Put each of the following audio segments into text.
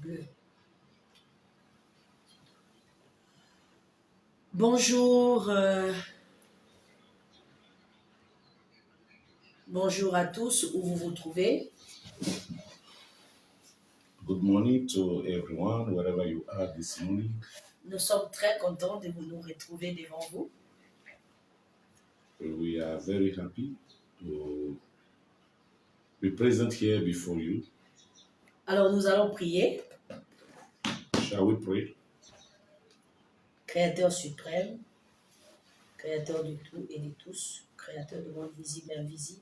bleu. Bonjour, bonjour à tous, où vous vous trouvez. Good morning to everyone, wherever you are this morning. Nous sommes très contents de nous retrouver devant vous. We are very happy to be present here before you. Alors nous allons prier. Shall we pray? Créateur suprême, créateur de tout et de tous, créateur de monde visible et invisible.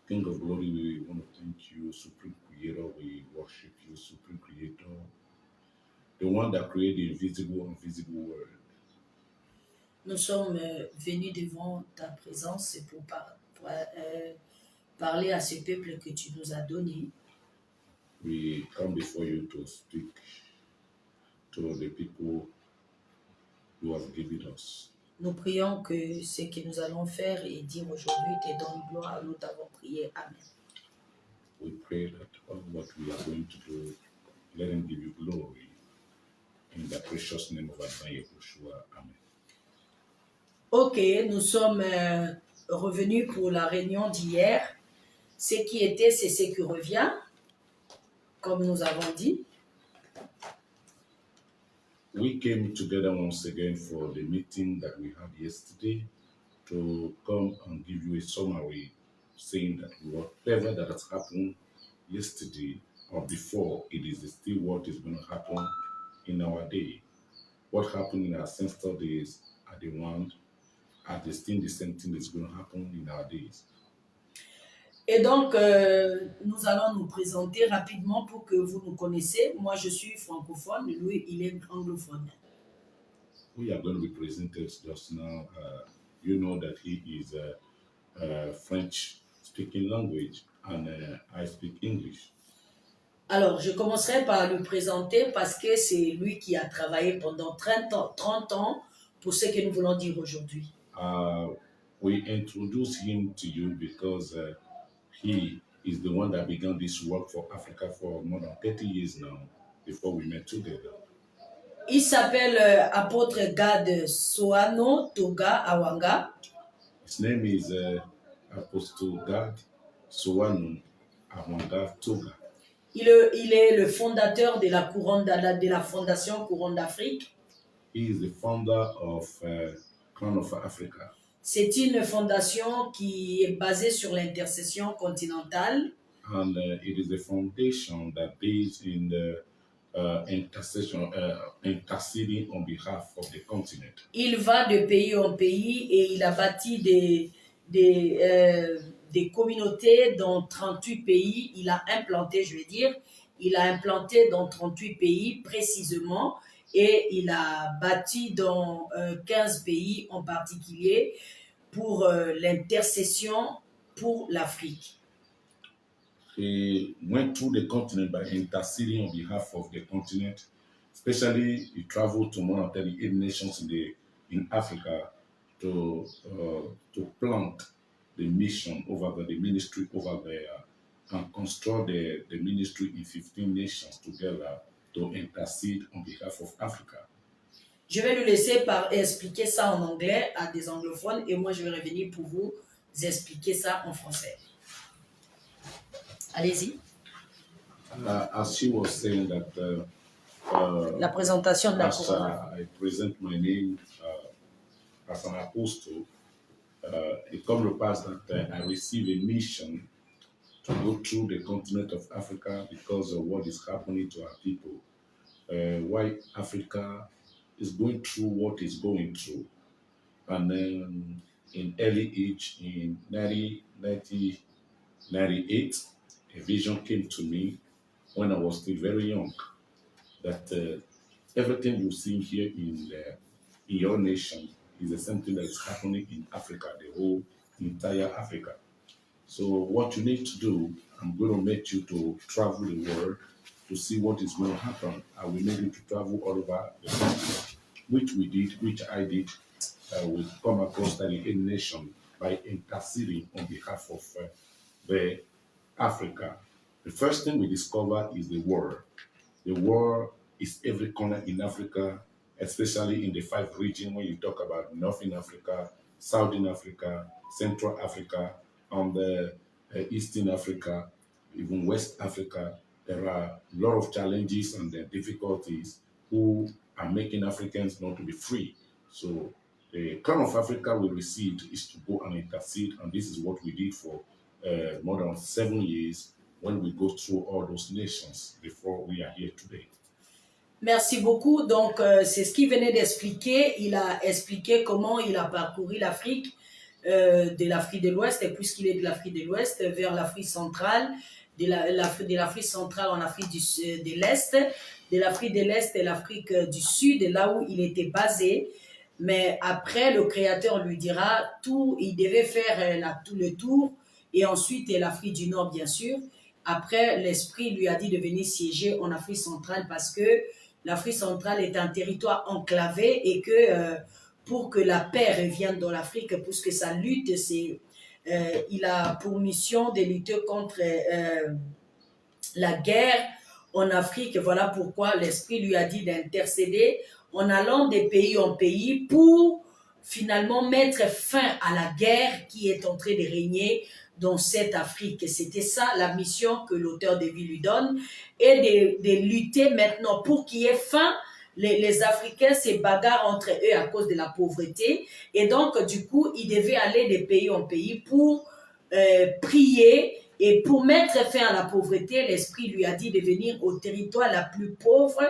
King of glory, we want to thank you, Supreme Creator. We worship you, Supreme Creator, the one that created the invisible and visible world. Nous sommes venus devant ta présence pour parler à ce peuple que tu nous as donné. We come before you to speak to the people you have given us. Nous prions que ce que nous allons faire et dire aujourd'hui te donne gloire. Nous t'avons prié. Amen. We pray that all what we are going to do, let him give you glory. In the precious name of Adonai Yahushua. Amen. Ok, nous sommes revenus pour la réunion d'hier. Ce qui était, c'est ce qui revient, comme nous avons dit. We came together once again for the meeting that we had yesterday to come and give you a summary saying that whatever that has happened yesterday or before, it is still what is going to happen in our day. What happened in our ancestral days are the ones, are the still the same thing that's going to happen in our days. Et donc, nous allons nous présenter rapidement pour que vous nous connaissiez. Moi, je suis francophone, lui, il est anglophone. We are going to be presented just now. You know that he is French speaking language and I speak English. Alors, je commencerai par le présenter parce que c'est lui qui a travaillé pendant 30 ans pour ce que nous voulons dire aujourd'hui. We introduce him to you because he is the one that began this work for Africa for more than 30 years now, before we met together. Il s'appelle apôtre Gad Soano Toga Awanga. His name is Apostle Gad Soano Awanga Toga. Il est le fondateur de la fondation Couronne d'Afrique. He is the founder of Crown of Africa. C'est une fondation qui est basée sur l'intercession continentale. And it is a foundation that based in the intercession, interceding on behalf of the continent. Il va de pays en pays et il a bâti des communautés dans 38 pays. Il a implanté, il a implanté dans 38 pays précisément et il a bâti dans 15 pays en particulier pour l'intercession pour l'Afrique. He went through the continent by interceding on behalf of the continent. Especially, he traveled to more than 38 nations in Africa to plant the mission over there, the ministry over there, and construct the ministry in 15 nations together to intercede on behalf of Africa. Je vais lui laisser expliquer ça en anglais à des anglophones et moi je vais revenir pour vous expliquer ça en français. Allez-y. As she was saying that la présentation de la couronne. I present my name as an apostle. It comes to pass that I receive a mission to go through the continent of Africa because of what is happening to our people. Why Africa is going through what is going through. And then in early age, in 1998, a vision came to me when I was still very young, that everything you see here in your nation is the same thing that is happening in Africa, the whole entire Africa. So what you need to do, I'm going to make you to travel the world to see what is going to happen. I will make you to travel all over the country, which I did. We come across 38 nations by interceding on behalf of the Africa, The first thing we discover is the war. The war is every corner in Africa, especially in the 5 regions when you talk about Northern Africa, Southern Africa, Central Africa, and Eastern Africa, even West Africa. There are a lot of challenges and difficulties who are making Africans not to be free. So the Crown of Africa we received is to go and intercede, and this is what we did for more than 7 years when we go through all those nations before we are here today. Merci beaucoup. Donc, c'est ce qu'il venait d'expliquer. Il a expliqué comment il a parcouru l'Afrique, de l'Afrique de l'Ouest, et puisqu'il est de l'Afrique de l'Ouest, vers l'Afrique centrale, de l'Afrique centrale en Afrique de l'Est, de l'Afrique de l'Est et l'Afrique du Sud, là où il était basé. Mais après, le Créateur lui dira tout, il devait faire tout le tour, et ensuite l'Afrique du Nord, bien sûr. Après, l'Esprit lui a dit de venir siéger en Afrique centrale parce que l'Afrique centrale est un territoire enclavé et que pour que la paix revienne dans l'Afrique, puisque sa lutte, il a pour mission de lutter contre la guerre en Afrique. Voilà pourquoi l'Esprit lui a dit d'intercéder en allant de pays en pays pour finalement mettre fin à la guerre qui est en train de régner dans cette Afrique. C'était ça la mission que l'auteur de vie lui donne, et de lutter maintenant pour qu'il y ait fin. Les Africains se bagarrent entre eux à cause de la pauvreté, et donc du coup ils devaient aller de pays en pays pour prier. Et pour mettre fin à la pauvreté, l'Esprit lui a dit de venir au territoire la plus pauvre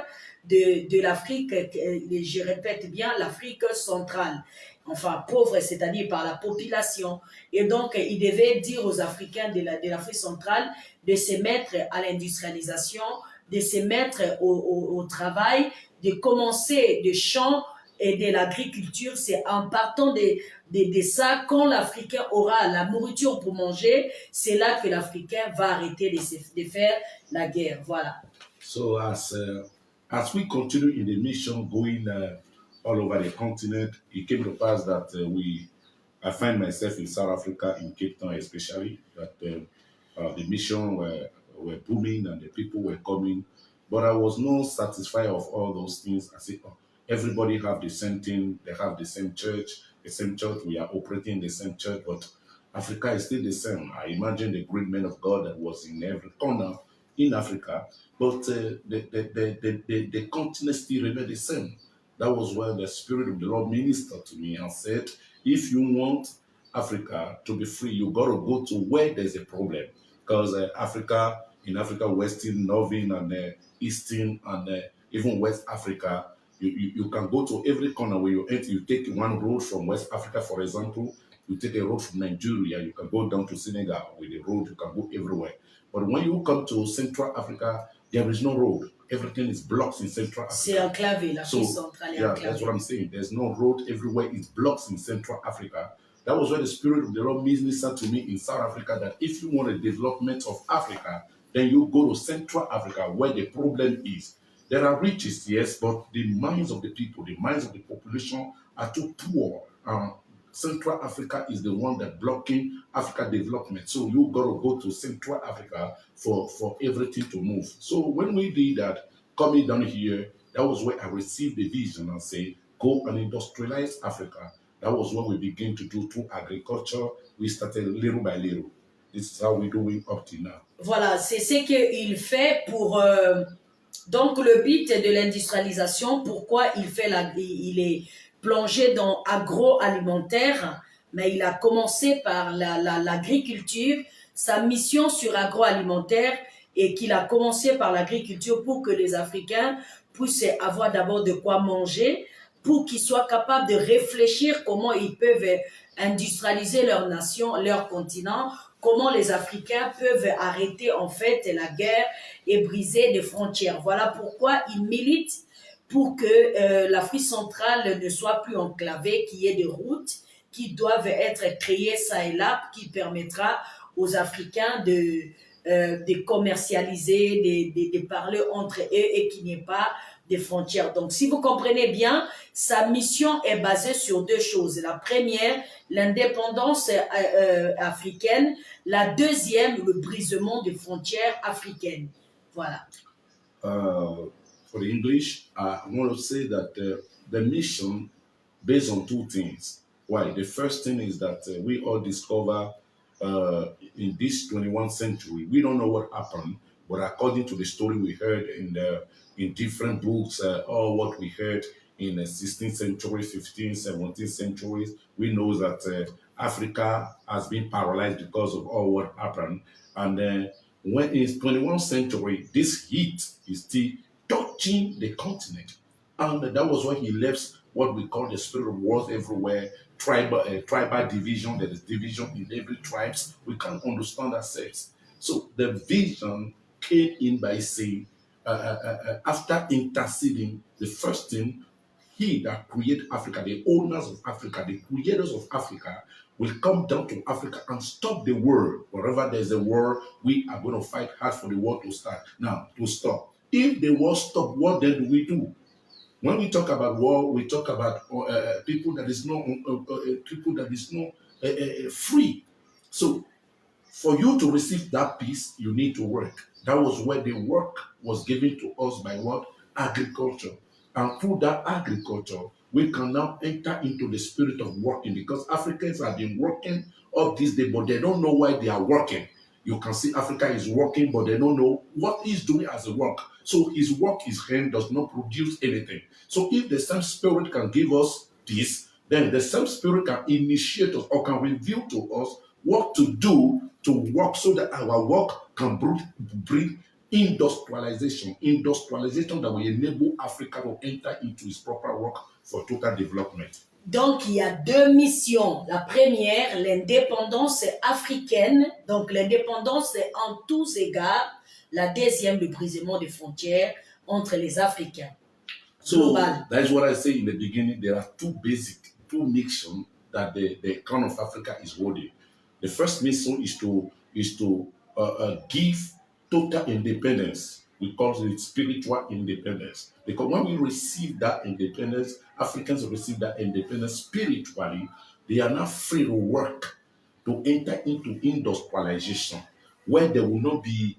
de l'Afrique, je répète bien, l'Afrique centrale. Enfin, pauvre, c'est-à-dire par la population. Et donc, il devait dire aux Africains de l'Afrique centrale de se mettre à l'industrialisation, de se mettre au travail, de commencer des champs et de l'agriculture. C'est en partant de ça, quand l'Africain aura la nourriture pour manger, c'est là que l'Africain va arrêter de faire la guerre. Voilà. So as we continue in the mission going all over the continent, it came to pass that I find myself in South Africa, in Cape Town especially, that the mission were booming and the people were coming, but I was not satisfied of all those things. I said, oh, everybody have the same thing, they have the same church, we are operating the same church, but Africa is still the same. I imagine the great men of God that was in every corner in Africa, but the continent still remained the same. That was when the Spirit of the Lord ministered to me and said, if you want Africa to be free, you got to go to where there's a problem. Because in Africa, Western, Northern, and Eastern, and even West Africa, you can go to every corner where you enter. You take one road from West Africa, for example, you take a road from Nigeria, you can go down to Senegal with the road, you can go everywhere. But when you come to Central Africa, there is no road. Everything is blocked in Central Africa. C'est enclavé, l'Afrique centrale est enclavée. That's what I'm saying. There's no road everywhere. It's blocks in Central Africa. That was where the Spirit of the Lord ministered to me in South Africa, that if you want a development of Africa, then you go to Central Africa where the problem is. There are riches, yes, but the minds of the people, the minds of the population are too poor. Central Africa is the one that blocking Africa development. So you got to go to Central Africa for everything to move. So when we did that, coming down here, that was where I received the vision and say, go and industrialize Africa. That was what we began to do through agriculture. We started little by little. This is how we're doing up to now. Voilà, c'est ce qu'il fait pour... donc le but de l'industrialisation, pourquoi il est plongé dans agroalimentaire, mais il a commencé par l'agriculture, sa mission sur agroalimentaire, et qu'il a commencé par l'agriculture pour que les Africains puissent avoir d'abord de quoi manger, pour qu'ils soient capables de réfléchir comment ils peuvent industrialiser leur nation, leur continent, comment les Africains peuvent arrêter en fait la guerre et briser des frontières. Voilà pourquoi il milite pour que l'Afrique centrale ne soit plus enclavée, qu'il y ait des routes qui doivent être créées ça et là, qui permettra aux Africains de commercialiser, de parler entre eux et qu'il n'y ait pas de frontières. Donc, si vous comprenez bien, sa mission est basée sur deux choses. La première, l'indépendance africaine. La deuxième, le brisement des frontières africaines. Voilà. For the English, I want to say that the mission based on two things. Why? The first thing is that we all discover in this 21st century, we don't know what happened, but according to the story we heard in different books, or what we heard in the 16th century, 15th, 17th centuries, we know that Africa has been paralyzed because of all what happened. And when in 21st century, this heat is still touching the continent. And that was when he left what we call the spirit of wars everywhere, tribal division. There is division in every tribes. We can't understand ourselves. So the vision came in by saying, after interceding, the first thing, he that created Africa, the owners of Africa, the creators of Africa, will come down to Africa and stop the war. Wherever there's a war, we are going to fight hard for the war to start. Now, to stop. If the war stop, what then do we do? When we talk about war, we talk about people that is not free. So, for you to receive that peace, you need to work. That was where the work was given to us by what? Agriculture. And through that agriculture, we can now enter into the spirit of working, because Africans have been working up this day, but they don't know why they are working. You can see Africa is working, but they don't know what he's doing as a work. So his work, his hand does not produce anything. So if the same spirit can give us this, then the same spirit can initiate us or can reveal to us what to do to work so that our work can bring industrialization that will enable Africa to enter into its proper work for total development. Donc, il y a deux missions. La première, l'indépendance africaine. Donc, l'indépendance est en tous égards. La deuxième, le brisement des frontières entre les Africains. So, that's what I say in the beginning. There are two missions that the Crown of Africa is holding. The first mission is to give total independence. We call it spiritual independence. Because when we receive that independence, Africans receive that independence spiritually, they are not free to work, to enter into industrialization, where there will not be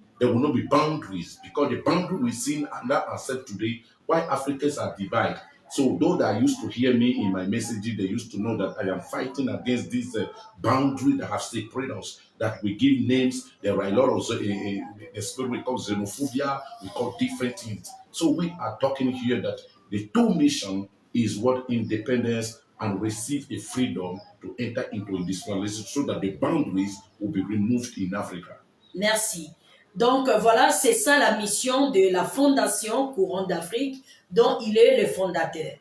boundaries, because the boundary we see and that ourselves today, why Africans are divided. So those that used to hear me in my messages, they used to know that I am fighting against this boundary that have separated us, that we give names. There are a lot of a spirit we call xenophobia, we call different things. So we are talking here that the two mission is what? Independence and receive a freedom to enter into industrialization so that the boundaries will be removed in Africa. Merci. Donc voilà, c'est ça la mission de la Fondation Courant d'Afrique, dont il est le fondateur.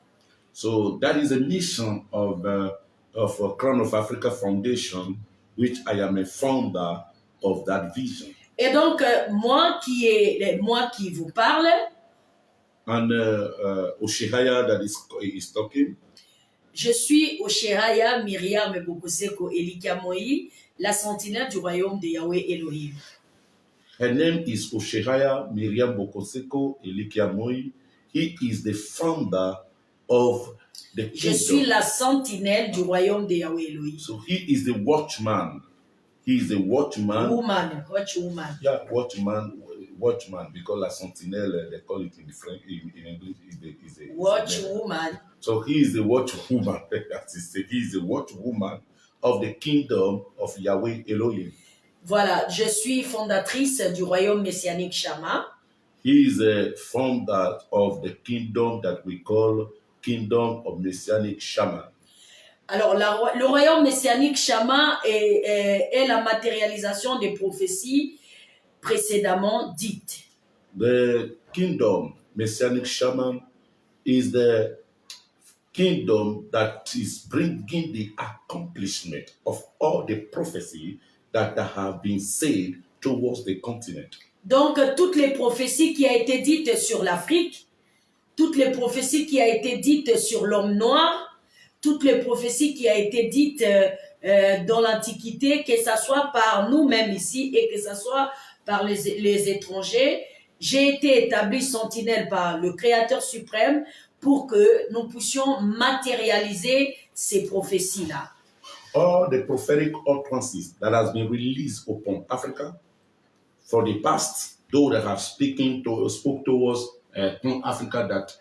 So that is a mission of Crown of Africa Foundation, which I am a founder of that vision. Et donc moi qui vous parle. And Oshihaya that is talking. Je suis Oshihaya Myriam Bokoseko Elikiamoyi, la sentinelle du royaume de Yahweh Elohim. Her name is Oshihaya Myriam Bokoseko Elikiamoyi. He is the founder of the kingdom. Je suis la sentinelle du royaume de Yahweh Elohim. So he is the watchman. He is the watchman. Watchwoman. Yeah, watchman, because la sentinelle, they call it in French, in English, is a watchwoman. So he is the watchwoman. He is the watchwoman of the kingdom of Yahweh Elohim. Voilà, je suis fondatrice du royaume messianique Shama. He is a founder of the kingdom that we call Kingdom of Messianic Shama. Alors, le royaume messianique Shama est la matérialisation des prophéties précédemment dites. The Kingdom Messianic Shama is the kingdom that is bringing the accomplishment of all the prophecy that have been said towards the continent. Donc, toutes les prophéties qui ont été dites sur l'Afrique, toutes les prophéties qui ont été dites sur l'homme noir, toutes les prophéties qui ont été dites dans l'Antiquité, que ce soit par nous-mêmes ici et que ce soit par les étrangers. J'ai été établi sentinelle par le Créateur suprême pour que nous puissions matérialiser ces prophéties-là. All the prophetic utterances that has been released upon Africa for the past, though they have spoke towards Africa that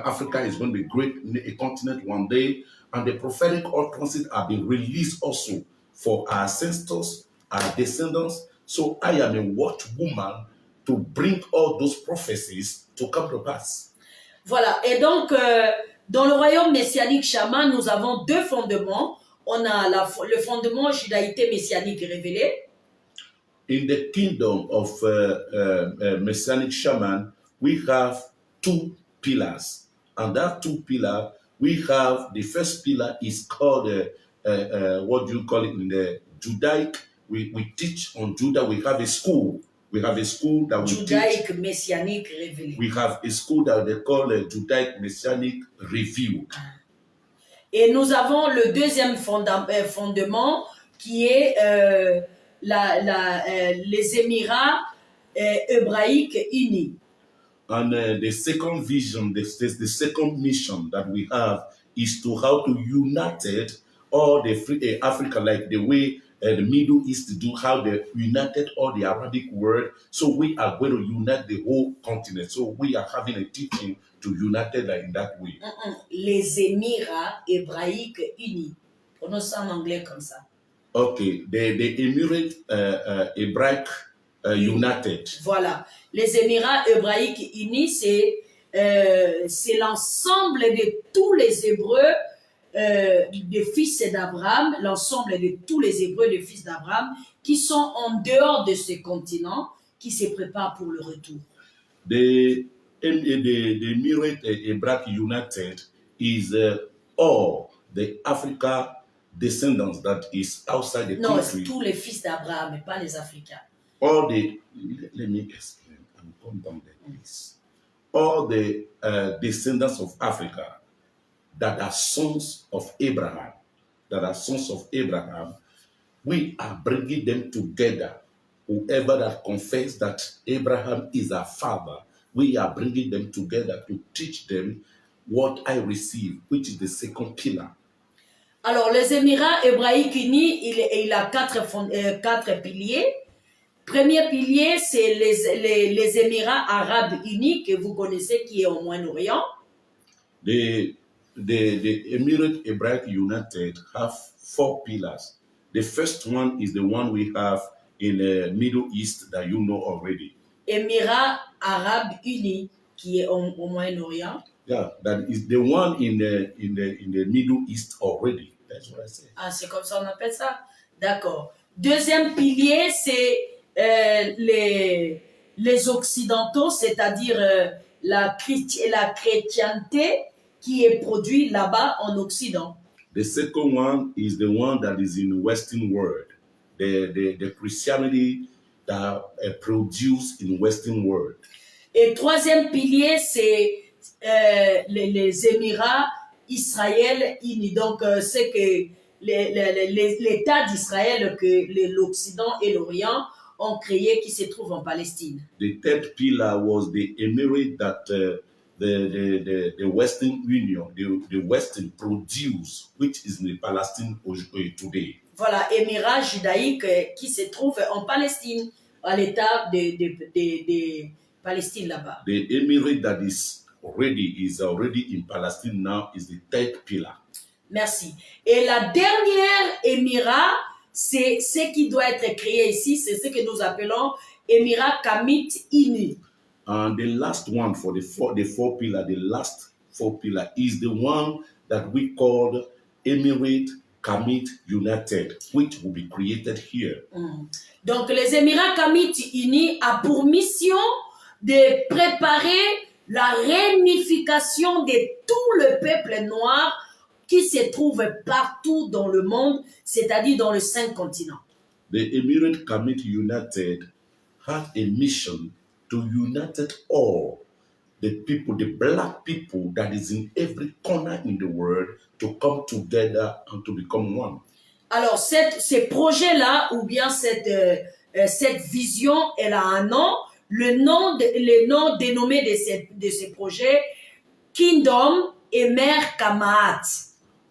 Africa is going to be great, a continent one day, and the prophetic utterances have been released also for our ancestors, our descendants. So I am a watchwoman to bring all those prophecies to come to pass. Voilà, et donc dans le royaume messianique chaman, nous avons deux fondements. On a le fondement judaïté messianique révélé. In the kingdom of Messianic Shaman, we have two pillars. And that two pillars, we have the first pillar is called, what do you call it in the Judaic? We teach on Judah, we have a school. We have a school that we Judaïque teach. messianique révélé. We have a school that they call a Judaic Messianic Review. Et nous avons le deuxième fondement qui est les Émirats hébraïques unis. And the second vision, the second mission that we have is to how to unite all the free Africa, like the way the Middle East do, how they united all the Arabic world. So we are going to unite the whole continent. So we are having a teaching to unite that in that way. Les Émirats hébraïques unis. Prononce ça en anglais comme ça. Okay, the Emirate Hebraic United. Voilà. Les Émirats hébraïques unis, c'est l'ensemble de tous les Hébreux des fils d'Abraham, l'ensemble de tous les Hébreux des fils d'Abraham qui sont en dehors de ce continent, qui se préparent pour le retour. The Emirate Hebraic United is all the Africa descendants that is outside the Non, country. c'est tous les fils d'Abraham, mais pas les Africains. All the, let me explain and come down there, please. All the descendants of Africa that are sons of Abraham, we are bringing them together. Whoever that confess that Abraham is our father, we are bringing them together to teach them what I receive, which is the second pillar. Alors, les Émirats hébraïques unis, il a quatre piliers. Premier pilier, c'est les Émirats arabes unis que vous connaissez, qui est au Moyen-Orient. The Emirate Hebraic United have four pillars. The first one is the one we have in the Middle East that you know already. Émirats arabes unis, qui est au Moyen-Orient. Yeah, that is the one in the Middle East already. That's what I said. Ah, c'est comme ça on appelle ça? D'accord. Deuxième pilier, c'est les Occidentaux, c'est-à-dire la chrétienté qui est produite là-bas en Occident. The second one is the one that is in the Western world. The Christianity that produced in the Western world. Et troisième pilier, c'est les Émirats Israël unis. Donc, c'est que l'État d'Israël que l'Occident et l'Orient ont créé qui se trouve en Palestine. The third pillar was the emirate that the Western Union, the Western produce, which is in Palestine today. Voilà, Émirat judaïque qui se trouve en Palestine, à l'État de Palestine là-bas. The emirate that is already in Palestine now is the third pillar. Merci. Et la dernière Émirat, c'est ce qui doit être créé ici, c'est ce que nous appelons Émirat Kamit Ini. And the last one for the four pillar, the last four pillar is the one that we call Emirate Kamit United, which will be created here. Donc les Émirats Kamit Unis a pour mission de préparer la réunification de tout le peuple noir qui se trouve partout dans le monde, c'est-à-dire dans les 5 continents. The Emirate Kamit United had a mission to unite all the people, the black people that is in every corner in the world, to come together and to become one. Alors, ces projets-là, ou bien cette cette vision, elle a un nom. Le nom dénommé de ces projets, Kingdom Emer Kamaat.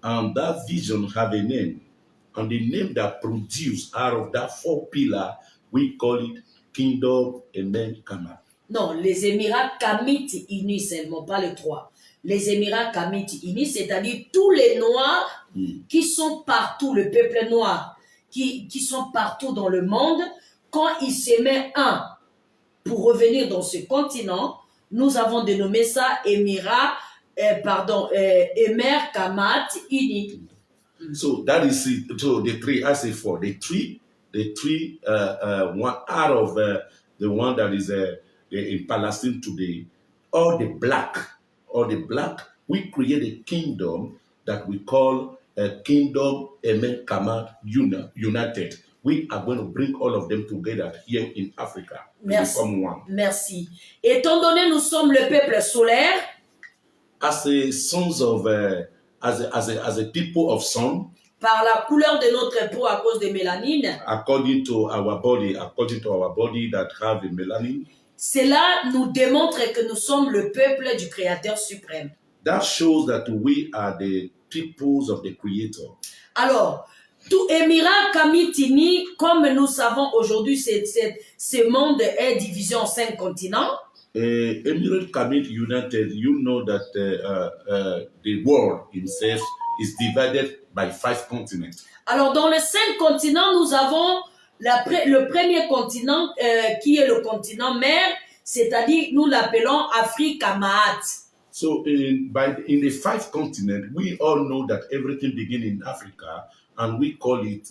And that vision have a name. And the name that produced out of that 4 pillars, we call it Kingdom Amen Kama. Non, les Émirats Kamites unis seulement, pas les 3. Les Émirats Kamites unis, c'est-à-dire tous les Noirs qui sont partout, le peuple noir, qui sont partout dans le monde, quand ils se mettent un pour revenir dans ce continent, nous avons dénommé ça Émer Kamat unis. So that is it. So the 3, I say 4. The three, one out of the one that is in Palestine today, all the black, we create a kingdom that we call Kingdom Amen Kama United. We are going to bring all of them together here in Africa. Merci. Become one. Merci. Étant donné nous sommes le peuple solaire, as a sons of as a people of sun, par la couleur de notre peau à cause de mélanine, according to our body that have a melanin, cela nous démontre que nous sommes le peuple du Créateur suprême. That shows that we are the peoples of the Creator. Alors, tout Émirat Kamitini, comme nous savons aujourd'hui, ce monde est divisé en 5 continents. Emirate Kamit United, you know that the world itself is divided by 5 continents. Alors, dans les 5 continents, nous avons le premier continent qui est le continent mère, c'est-à-dire nous l'appelons Afrique Maat. So in the 5 continents, we all know that everything begins in Africa, and we call it,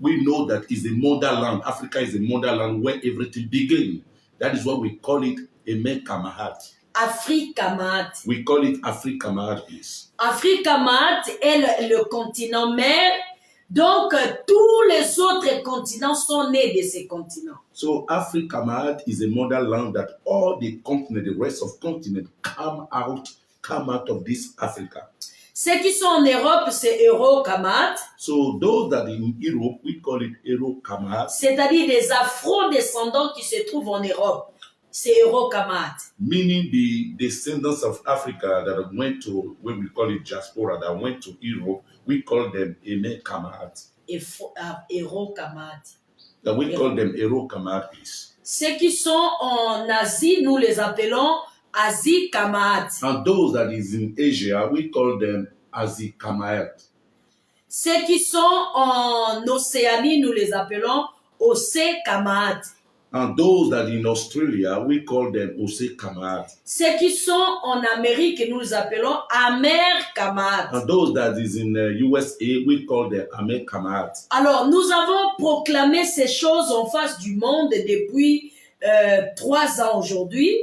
we know that is the motherland. Africa is the motherland where everything begins. That is what we call it, Amen Kamahat. Afrique Maat. We call it Africa Mahat. Afrique Maat est le continent mère. Donc, tous les autres continents sont nés de ces continents. So, Africa Mahat is a motherland that all the continent, the rest of continent, come out of this Africa. Ceux qui sont en Europe, c'est Euro-Kamat. So, those that in Europe, we call it Euro-Kamat. C'est-à-dire des afro-descendants qui se trouvent en Europe. C'est Euro-Kamat. Meaning the descendants of Africa that went to, when we call it diaspora, that went to Europe, we call them Amen Kamat. Euro-Kamat. That we call them Euro-Kamat. Ceux qui sont en Asie, nous les appelons Asie-Kamat. And those that is in Asia, we call them Asie-Kamat. Ceux qui sont en Océanie, nous les appelons Océ-Kamat. And those that in Australia, we call them Océ-Kamat. Ceux qui sont en Amérique, nous les appelons Amer-Kamat. And those that is in USA, we call them Amer-Kamat. Alors, nous avons proclamé ces choses en face du monde depuis 3 ans aujourd'hui.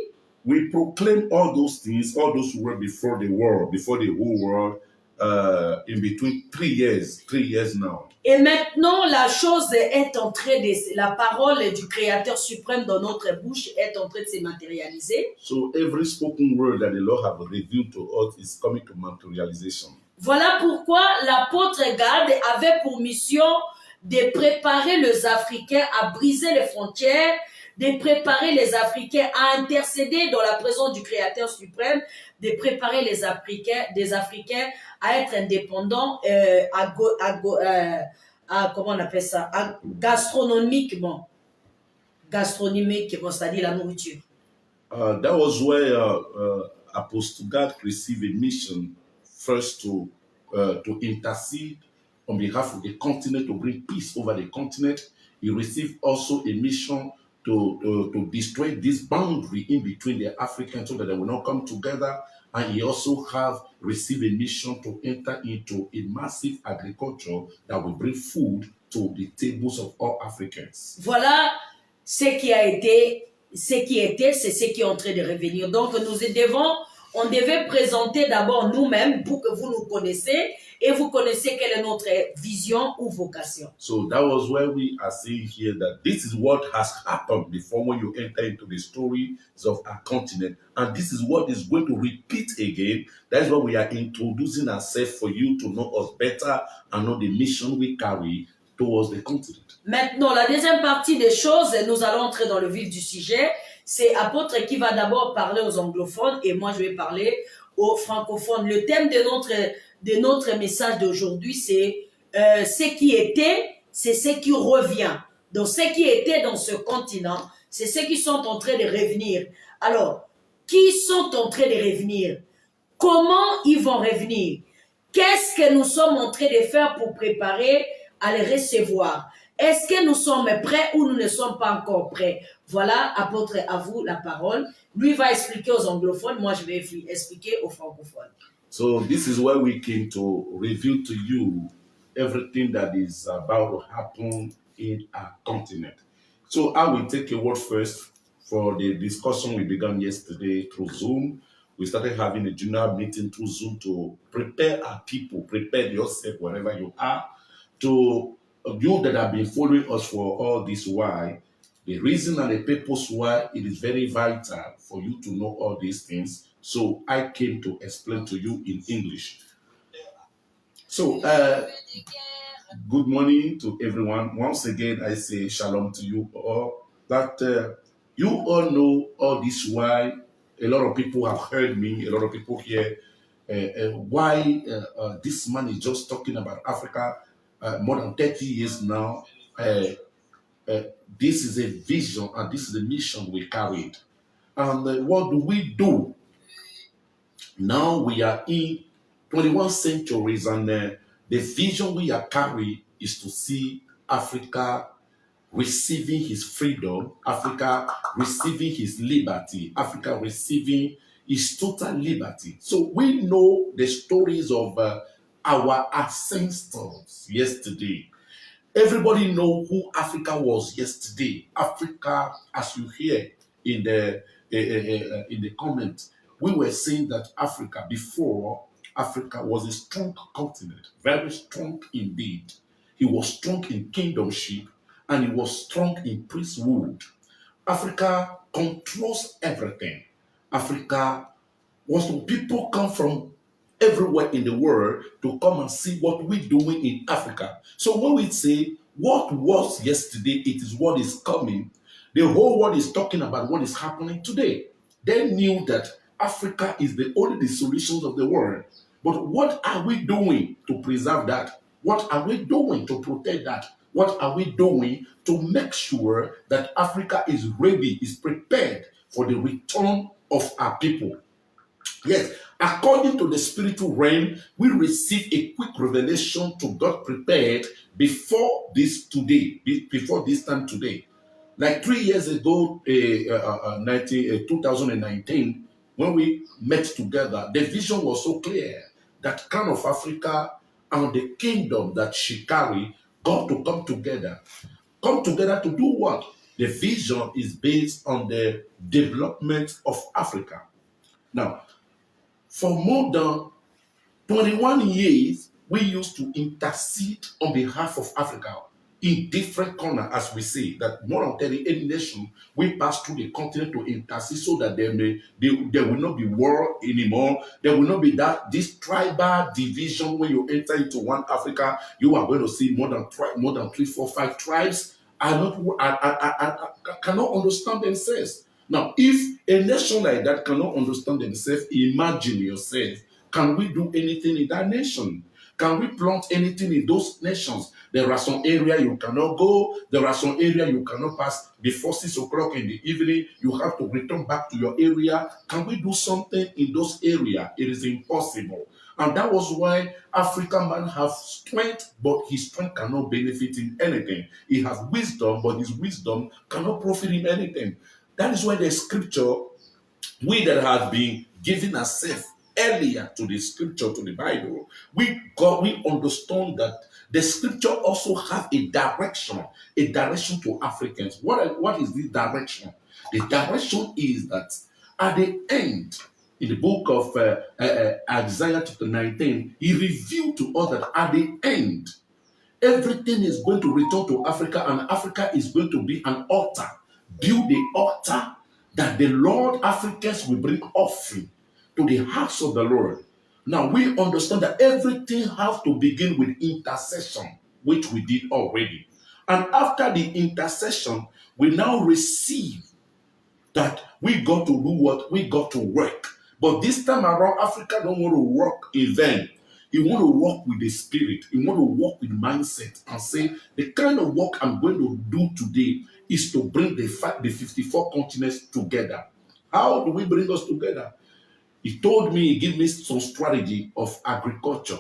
We proclaim all those things, all those words before the whole world, in between 3 years now. Et maintenant, la chose est en train de, la parole du Créateur suprême dans notre bouche est en train de se matérialiser. So every spoken word that the Lord have revealed to us is coming to materialization. Voilà pourquoi l'apôtre Gad avait pour mission de préparer les Africains à briser les frontières, de préparer les Africains à intercéder dans la présence du Créateur suprême, de préparer les Africains à être indépendants comment on appelle ça, gastronomiquement, c'est-à-dire la nourriture. That was where Apostle Gad received a mission first to intercede on behalf of the continent, to bring peace over the continent. He received also a mission to destroy this boundary in between the Africans so that they will not come together. And he also have received a mission to enter into a massive agriculture that will bring food to the tables of all Africans. Voilà ce qui était, c'est ce qui est en train de revenir. Donc on devait présenter d'abord nous-mêmes pour que vous nous connaissiez et vous connaissez quelle est notre vision ou vocation. So that was where we are saying here that this is what has happened before when you enter into the stories of our continent, and this is what is going to repeat again. That's why we are introducing ourselves for you to know us better and know the mission we carry towards the continent. Maintenant, la deuxième partie des choses, nous allons entrer dans le vif du sujet. C'est Apôtre qui va d'abord parler aux anglophones et moi je vais parler aux francophones. Le thème de notre message d'aujourd'hui, c'est ce qui était, c'est ce qui revient. Donc, ce qui était dans ce continent, c'est ceux qui sont en train de revenir. Alors, qui sont en train de revenir? Comment ils vont revenir? Qu'est-ce que nous sommes en train de faire pour préparer à les recevoir? Est-ce que nous sommes prêts ou nous ne sommes pas encore prêts? Voilà, apôtre, à vous la parole. Lui va expliquer aux anglophones, moi je vais expliquer aux francophones. So this is where we came to reveal to you everything that is about to happen in our continent. So I will take a word first for the discussion we began yesterday through Zoom. We started having a general meeting through Zoom to prepare our people, prepare yourself wherever you are, to you that have been following us for all this while. The reason and the purpose why it is very vital for you to know all these things. So I came to explain to you in English. So good morning to everyone. Once again, I say shalom to you all. That you all know all this why a lot of people have heard me, a lot of people here, why this man is just talking about Africa more than 30 years now. This is a vision and this is a mission we carried. And what do we do? Now we are in 21st centuries and the vision we are carrying is to see Africa receiving his freedom, Africa receiving his liberty, Africa receiving his total liberty. So we know the stories of our ancestors yesterday. Everybody know who Africa was yesterday. Africa, as you hear in the comments, we were saying that Africa before, Africa was a strong continent, very strong indeed. He was strong in kingdomship and he was strong in priesthood. Africa controls everything. Africa was the people come from everywhere in the world to come and see what we're doing in Africa. So when we say what was yesterday, it is what is coming. The whole world is talking about what is happening today. They knew that Africa is the solutions of the world. But what are we doing to preserve that? What are we doing to protect that? What are we doing to make sure that Africa is ready, is prepared for the return of our people? Yes, according to the spiritual realm, we receive a quick revelation to God prepared before this today, before this time today. Like 3 years ago, 2019, when we met together, the vision was so clear that Crown of Africa and the kingdom that she carried got to come together. Come together to do what? The vision is based on the development of Africa. Now, for more than 21 years, we used to intercede on behalf of Africa in different corners, as we say, that more than 38 nations, we pass through the continent to intercede so that there will not be war anymore. There will not be this tribal division. When you enter into one Africa, you are going to see more than 3, 4, 5 tribes cannot understand themselves. Now, if a nation like that cannot understand themselves, imagine yourself. Can we do anything in that nation? Can we plant anything in those nations? There are some areas you cannot go. There are some areas you cannot pass before 6 o'clock in the evening. You have to return back to your area. Can we do something in those areas? It is impossible. And that was why African man has strength, but his strength cannot benefit him anything. He has wisdom, but his wisdom cannot profit him anything. That is why the scripture, we that have been given ourselves earlier to the scripture, to the Bible, we understand that the scripture also have a direction to Africans. What is this direction? The direction is that at the end, in the book of Isaiah chapter 19, he revealed to us that at the end, everything is going to return to Africa, and Africa is going to be an altar. Build the altar that the Lord Africans will bring offering to the house of the Lord. Now we understand that everything has to begin with intercession. which we did already. And after the intercession, we now receive that we got to do what? We got to work. But this time around, Africa don't want to work in vain. You want to work with the spirit. You want to work with mindset and say, the kind of work I'm going to do today is to bring the 54 continents together. How do we bring us together? He told me, he gave me some strategy of agriculture.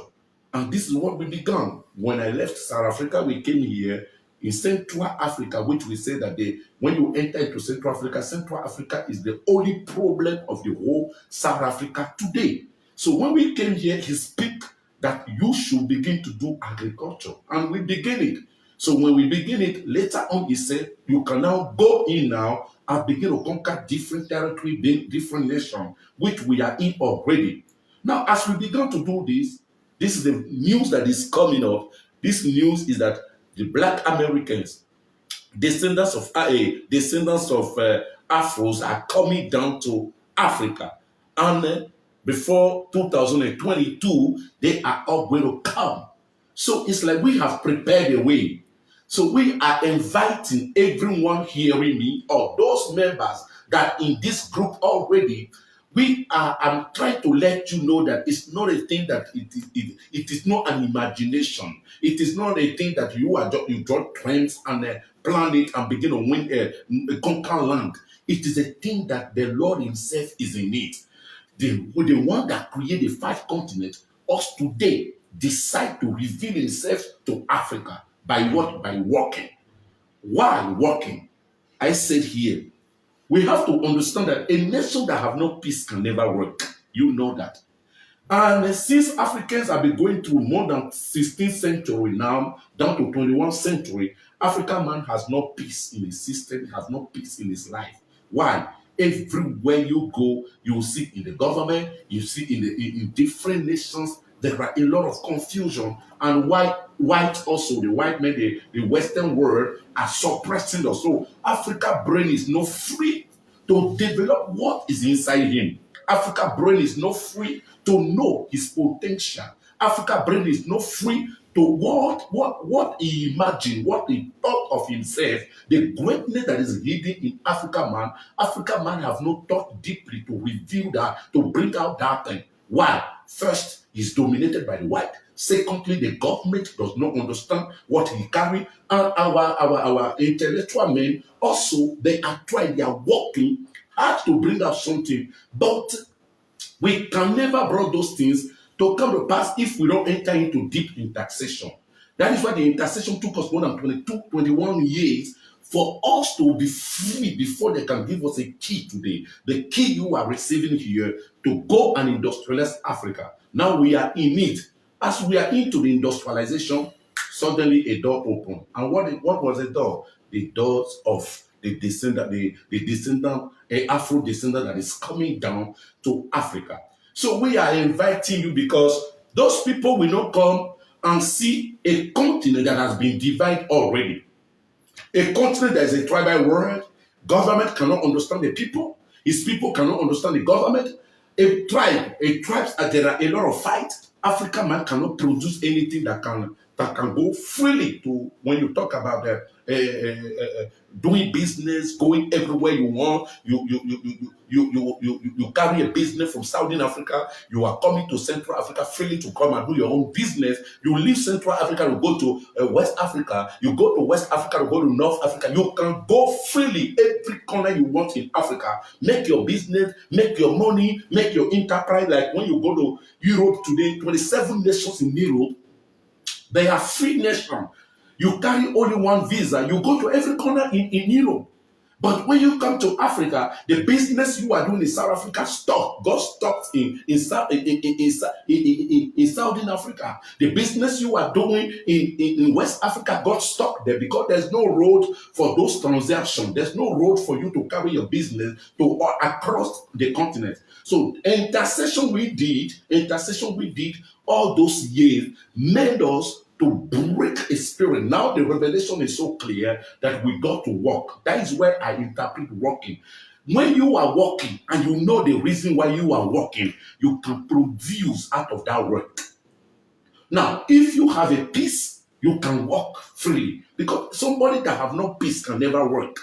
And this is what we began. When I left South Africa, we came here in Central Africa, which we say that when you enter into Central Africa is the only problem of the whole South Africa today. So when we came here, he speak that you should begin to do agriculture. And we begin it. So when we begin it, later on he said, you can now go in now and begin to conquer different territory, different nations, which we are in already. Now, as we begin to do this is the news that is coming up. This news is that the Black Americans, descendants of Afros, are coming down to Africa. And before 2022, they are all going to come. So it's like we have prepared a way. So we are inviting everyone hearing me, or those members that in this group already, I'm trying to let you know that it's not a thing that it is not an imagination. It is not a thing that you draw trends and plan it and begin to win conquer land. It is a thing that the Lord himself is in it. The one that created the 5 continents, us today decide to reveal himself to Africa. By what? By working. Why working? I said here, we have to understand that a nation that have no peace can never work. You know that. And since Africans have been going through more than 16th century now, down to 21st century, African man has no peace in his system, has no peace in his life. Why? Everywhere you go, you see in the government, you see in different nations, there are a lot of confusion. And white also, the white men, the Western world are suppressing us. So Africa brain is not free to develop what is inside him. Africa brain is not free to know his potential. Africa brain is not free to what he imagined, what he thought of himself, the greatness that is hidden in African man. African man have not thought deeply to reveal that, to bring out that thing. Why? First, he's dominated by the white. Secondly, the government does not understand what he carry. And our intellectual men also, they are working hard to bring out something. But we can never bring those things to come to pass if we don't enter into deep intercession. That is why the intercession took us more than 21 years for us to be free before they can give us a key today. The key you are receiving here to go and industrialize Africa. Now we are in it. As we are into the industrialization, suddenly a door opened. And what was the door? The doors of the descendant, a Afro descendant that is coming down to Africa. So we are inviting you because those people will not come and see a continent that has been divided already. A continent that is a tribal world. Government cannot understand the people. His people cannot understand the government. A tribe, there are a lot of fights. African man cannot produce anything that can go freely to when you talk about doing business, going everywhere you want. You carry a business from Southern Africa. You are coming to Central Africa freely to come and do your own business. You leave Central Africa to go to West Africa. You go to West Africa to go to North Africa. You can go freely every corner you want in Africa. Make your business, make your money, make your enterprise. Like when you go to Europe today, 27 nations in Europe, they are free nations. You carry only one visa. You go to every corner in Europe. But when you come to Africa, the business you are doing in South Africa got stuck in Southern Africa. The business you are doing in West Africa got stuck there because there's no road for those transactions. There's no road for you to carry your business across the continent. So intercession we did all those years made us to break a spirit. Now the revelation is so clear that we got to walk. That is where I interpret walking. When you are walking and you know the reason why you are walking, you can produce out of that work. Now, if you have a peace you can walk freely. Because somebody that have no peace can never work.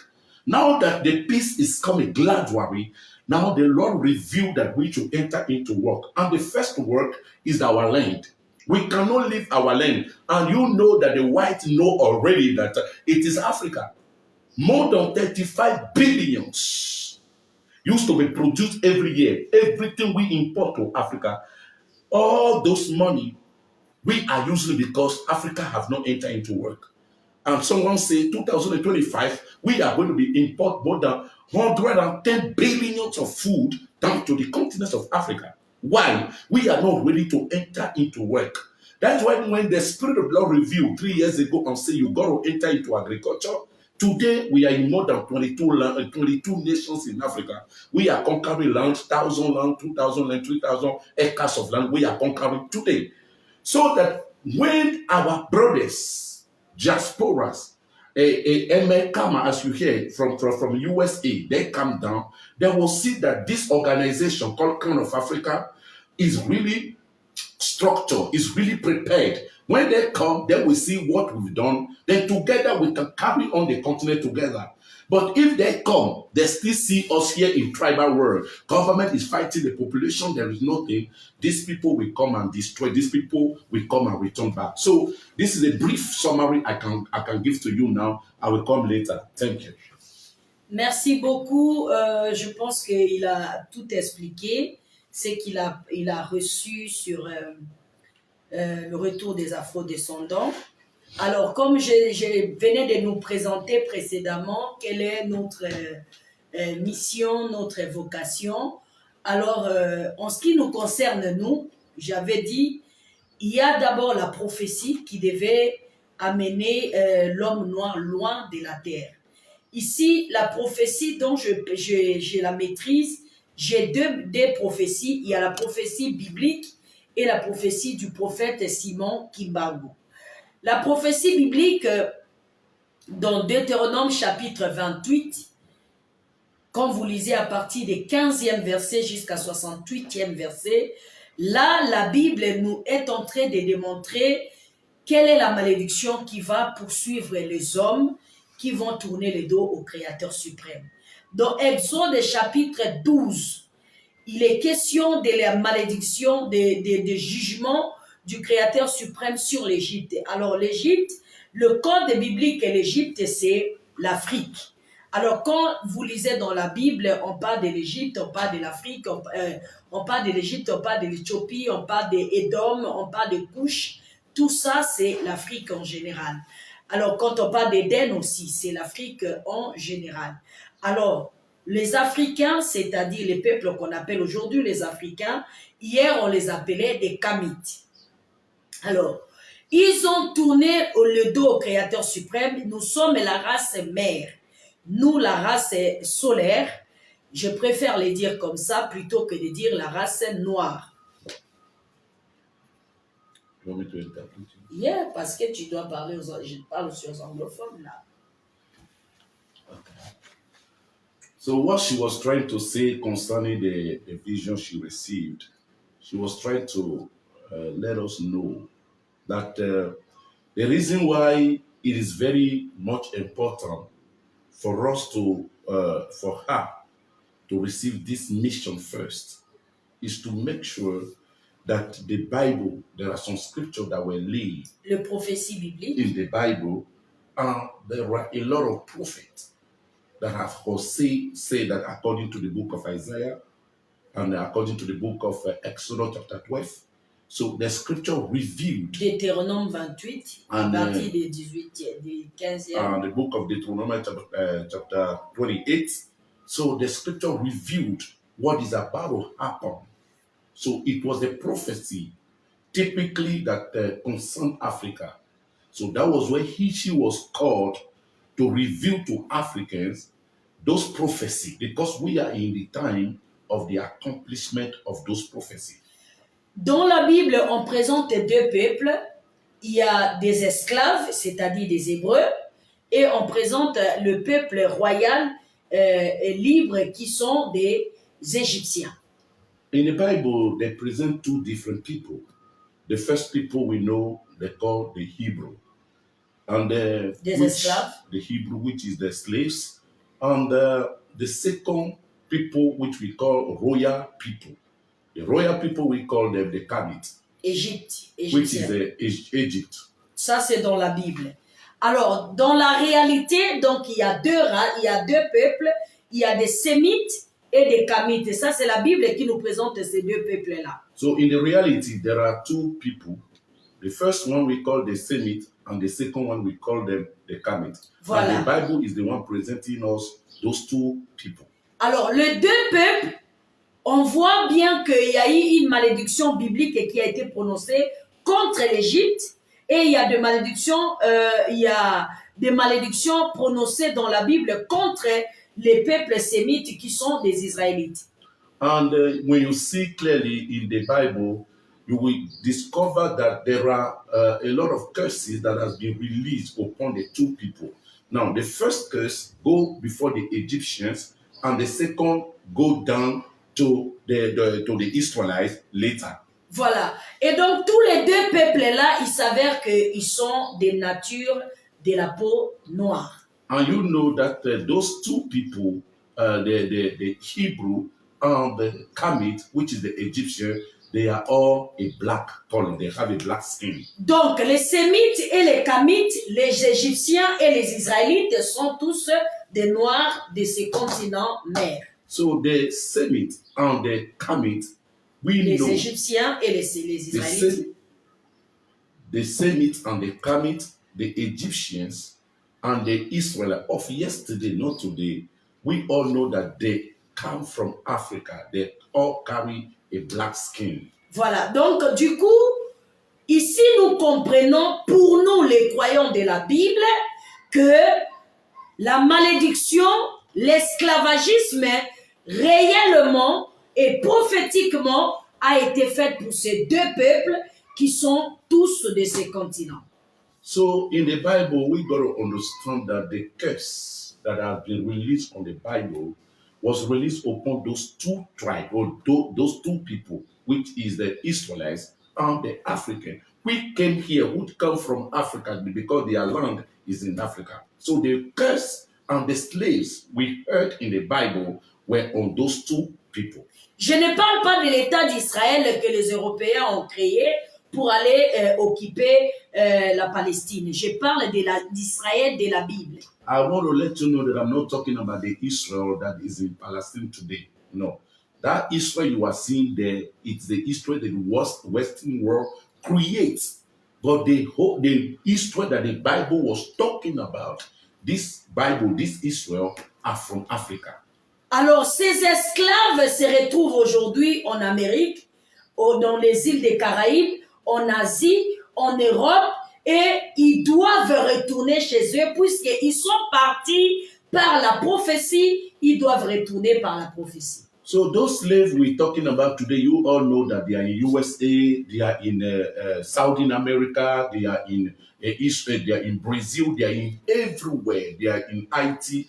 Now that the peace is coming gradually, now the Lord revealed that we should enter into work. And the first work is our land. We cannot leave our land. And you know that the whites know already that it is Africa. More than 35 billions used to be produced every year. Everything we import to Africa, all those money, we are usually because Africa have not entered into work. And someone say 2025, we are going to be import more than 110 billions of food down to the continent of Africa. Why? We are not ready to enter into work. That's why when the Spirit of the Lord revealed 3 years ago and say you got to enter into agriculture, today we are in more than 22 nations in Africa. We are conquering land, 1,000 land, 2,000 land, 3,000 acres of land. We are conquering today. So that when our brothers, diasporas, Kama, as you hear from USA, they come down, they will see that this organization called Crown of Africa is really structured, is really prepared. When they come, they will see what we've done. Then together we can carry on the continent together. But if they come, they still see us here in tribal world. Government is fighting the population. There is nothing. These people will come and destroy. These people will come and return back. So this is a brief summary I can give to you now. I will come later. Thank you. Merci beaucoup. Je pense qu'il a tout expliqué. C'est qu'il a reçu sur le retour des Afro-descendants. Alors, comme je venais de nous présenter précédemment, quelle est notre mission, notre vocation. Alors, en ce qui nous concerne, nous, j'avais dit, il y a d'abord la prophétie qui devait amener l'homme noir loin de la terre. Ici, la prophétie dont je la maîtrise, j'ai deux prophéties. Il y a la prophétie biblique et la prophétie du prophète Simon Kimbangu. La prophétie biblique, dans Deutéronome chapitre 28, quand vous lisez à partir des 15e verset jusqu'à 68e verset, là, la Bible nous est en train de démontrer quelle est la malédiction qui va poursuivre les hommes qui vont tourner le dos au Créateur suprême. Dans Exode chapitre 12, il est question de la malédiction, des jugements du Créateur suprême sur l'Égypte. Alors l'Égypte, le code biblique et l'Égypte, c'est l'Afrique. Alors quand vous lisez dans la Bible, on parle de l'Égypte, on parle de l'Afrique, on parle de l'Égypte, on parle de l'Éthiopie, on parle d'Édom, on parle de Couche. Tout ça, c'est l'Afrique en général. Alors quand on parle d'Éden aussi, c'est l'Afrique en général. Alors, les Africains, c'est-à-dire les peuples qu'on appelle aujourd'hui les Africains, hier on les appelait des Kamites. Alors, ils ont tourné le dos au Créateur suprême. Nous sommes la race mère. Nous, la race solaire. Je préfère les dire comme ça plutôt que de dire la race noire. You want me to interpret? Yeah, parce que tu dois parler je parle aussi aux anglophones là. Okay. So what she was trying to say concerning the vision she received, she was trying to let us know that the reason why it is very much important for us to, for her to receive this mission first, is to make sure that the Bible, there are some scriptures that were laid Le prophétie biblique. in the Bible, and there were a lot of prophets that have say that according to the book of Isaiah and according to the book of Exodus chapter 12, so the scripture revealed. Deutéronome 28, à partir des 15e. And the book of Deuteronomy chapter 28, so the scripture revealed what is about to happen. So it was a prophecy typically that concerned Africa. So that was where she was called to reveal to Africans those prophecies, because we are in the time of the accomplishment of those prophecies. Dans la Bible, on présente deux peuples. Il y a des esclaves, c'est-à-dire des Hébreux, et on présente le peuple royal libre qui sont des Égyptiens. In the Bible, they present two different people. The first people we know, they call the Hebrew. and des esclaves. the Hebrew, which is the slaves, and the second people, which we call royal people. The royal people, we call them the Kamites, Égypte, which is égyptien. Egypt. Ça, c'est dans la Bible. Alors, dans la réalité, donc, il y a il y a deux peuples. Il y a des Sémites et des Kamites. Et ça, c'est la Bible qui nous présente ces deux peuples-là. So, in the reality, there are two people. The first one we call the Semites, and the second one we call them the Kamites. Voilà. And the Bible is the one presenting us those two people. Alors, les deux peuples, on voit bien qu'il y a eu une malédiction biblique qui a été prononcée contre l'Égypte. Et il y a des malédictions prononcées dans la Bible contre les peuples sémites qui sont des Israélites. And when you see clearly in the Bible, you will discover that there are a lot of curses that has been released upon the two people. Now, the first curse go before the Egyptians, and the second go down to the Israelites later. Voilà. Et donc, tous les deux peuples-là, il s'avère qu'ils sont des natures de la peau noire. And you know that those two people, the Hebrew and the Kamite, which is the Egyptian, they are all a black color. They have a black skin. Donc, les Sémites et les Kamites, les Égyptiens et les Israélites sont tous des Noirs de ces continents mers. So the Semites and the Kamite, we les know Égyptiens et les Israélites. The Semites and the Kamite, the Egyptians and the Israelites of yesterday, not today, we all know that they come from Africa. They all carry a black skin. Voilà, donc du coup, ici nous comprenons, pour nous les croyants de la Bible, que la malédiction, l'esclavagisme, réellement et prophétiquement a été faite pour ces deux peuples qui sont tous de ces continents. So in the Bible, we got to understand that the curse that has been released on the Bible was released upon those two tribes, or those two people, which is the Israelites and the African. We came here, who come from Africa because their land is in Africa. So the curse and the slaves we heard in the Bible were on those two people. Je ne parle pas de l'État d'Israël que les Européens ont créé pour aller occuper la Palestine. Je parle d'Israël de la Bible. I want to let you know that I'm not talking about the Israel that is in Palestine today. No. That Israel you are seeing there, it's the Israel that the Western world creates. But the Israel that the Bible was talking about, this Bible, this Israel, are from Africa. Alors, ces esclaves se retrouvent aujourd'hui en Amérique, dans les îles des Caraïbes, en Asie, en Europe, et ils doivent retourner chez eux, puisqu'ils sont partis par la prophétie, ils doivent retourner par la prophétie. So those slaves we're talking about today, you all know that they are in USA, they are in South America, they are in Israel, they are in Brazil, they are in everywhere, they are in IT,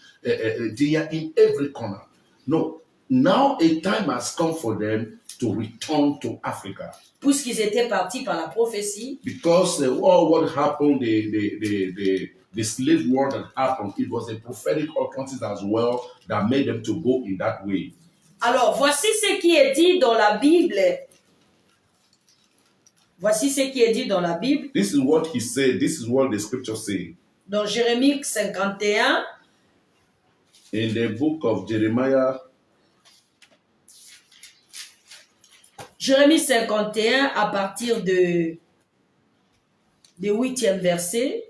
they are in every corner. No, now a time has come for them to return to Africa. Puisqu'ils étaient partis par la prophétie. Because what happened, the slave war that happened, it was a prophetic utterance as well that made them to go in that way. Alors, voici ce qui est dit dans la Bible. Voici ce qui est dit dans la Bible. This is what he said. This is what the scripture say. Dans Jérémie 51. In the book of Jeremiah. Jérémie 51 à partir de 8e verset.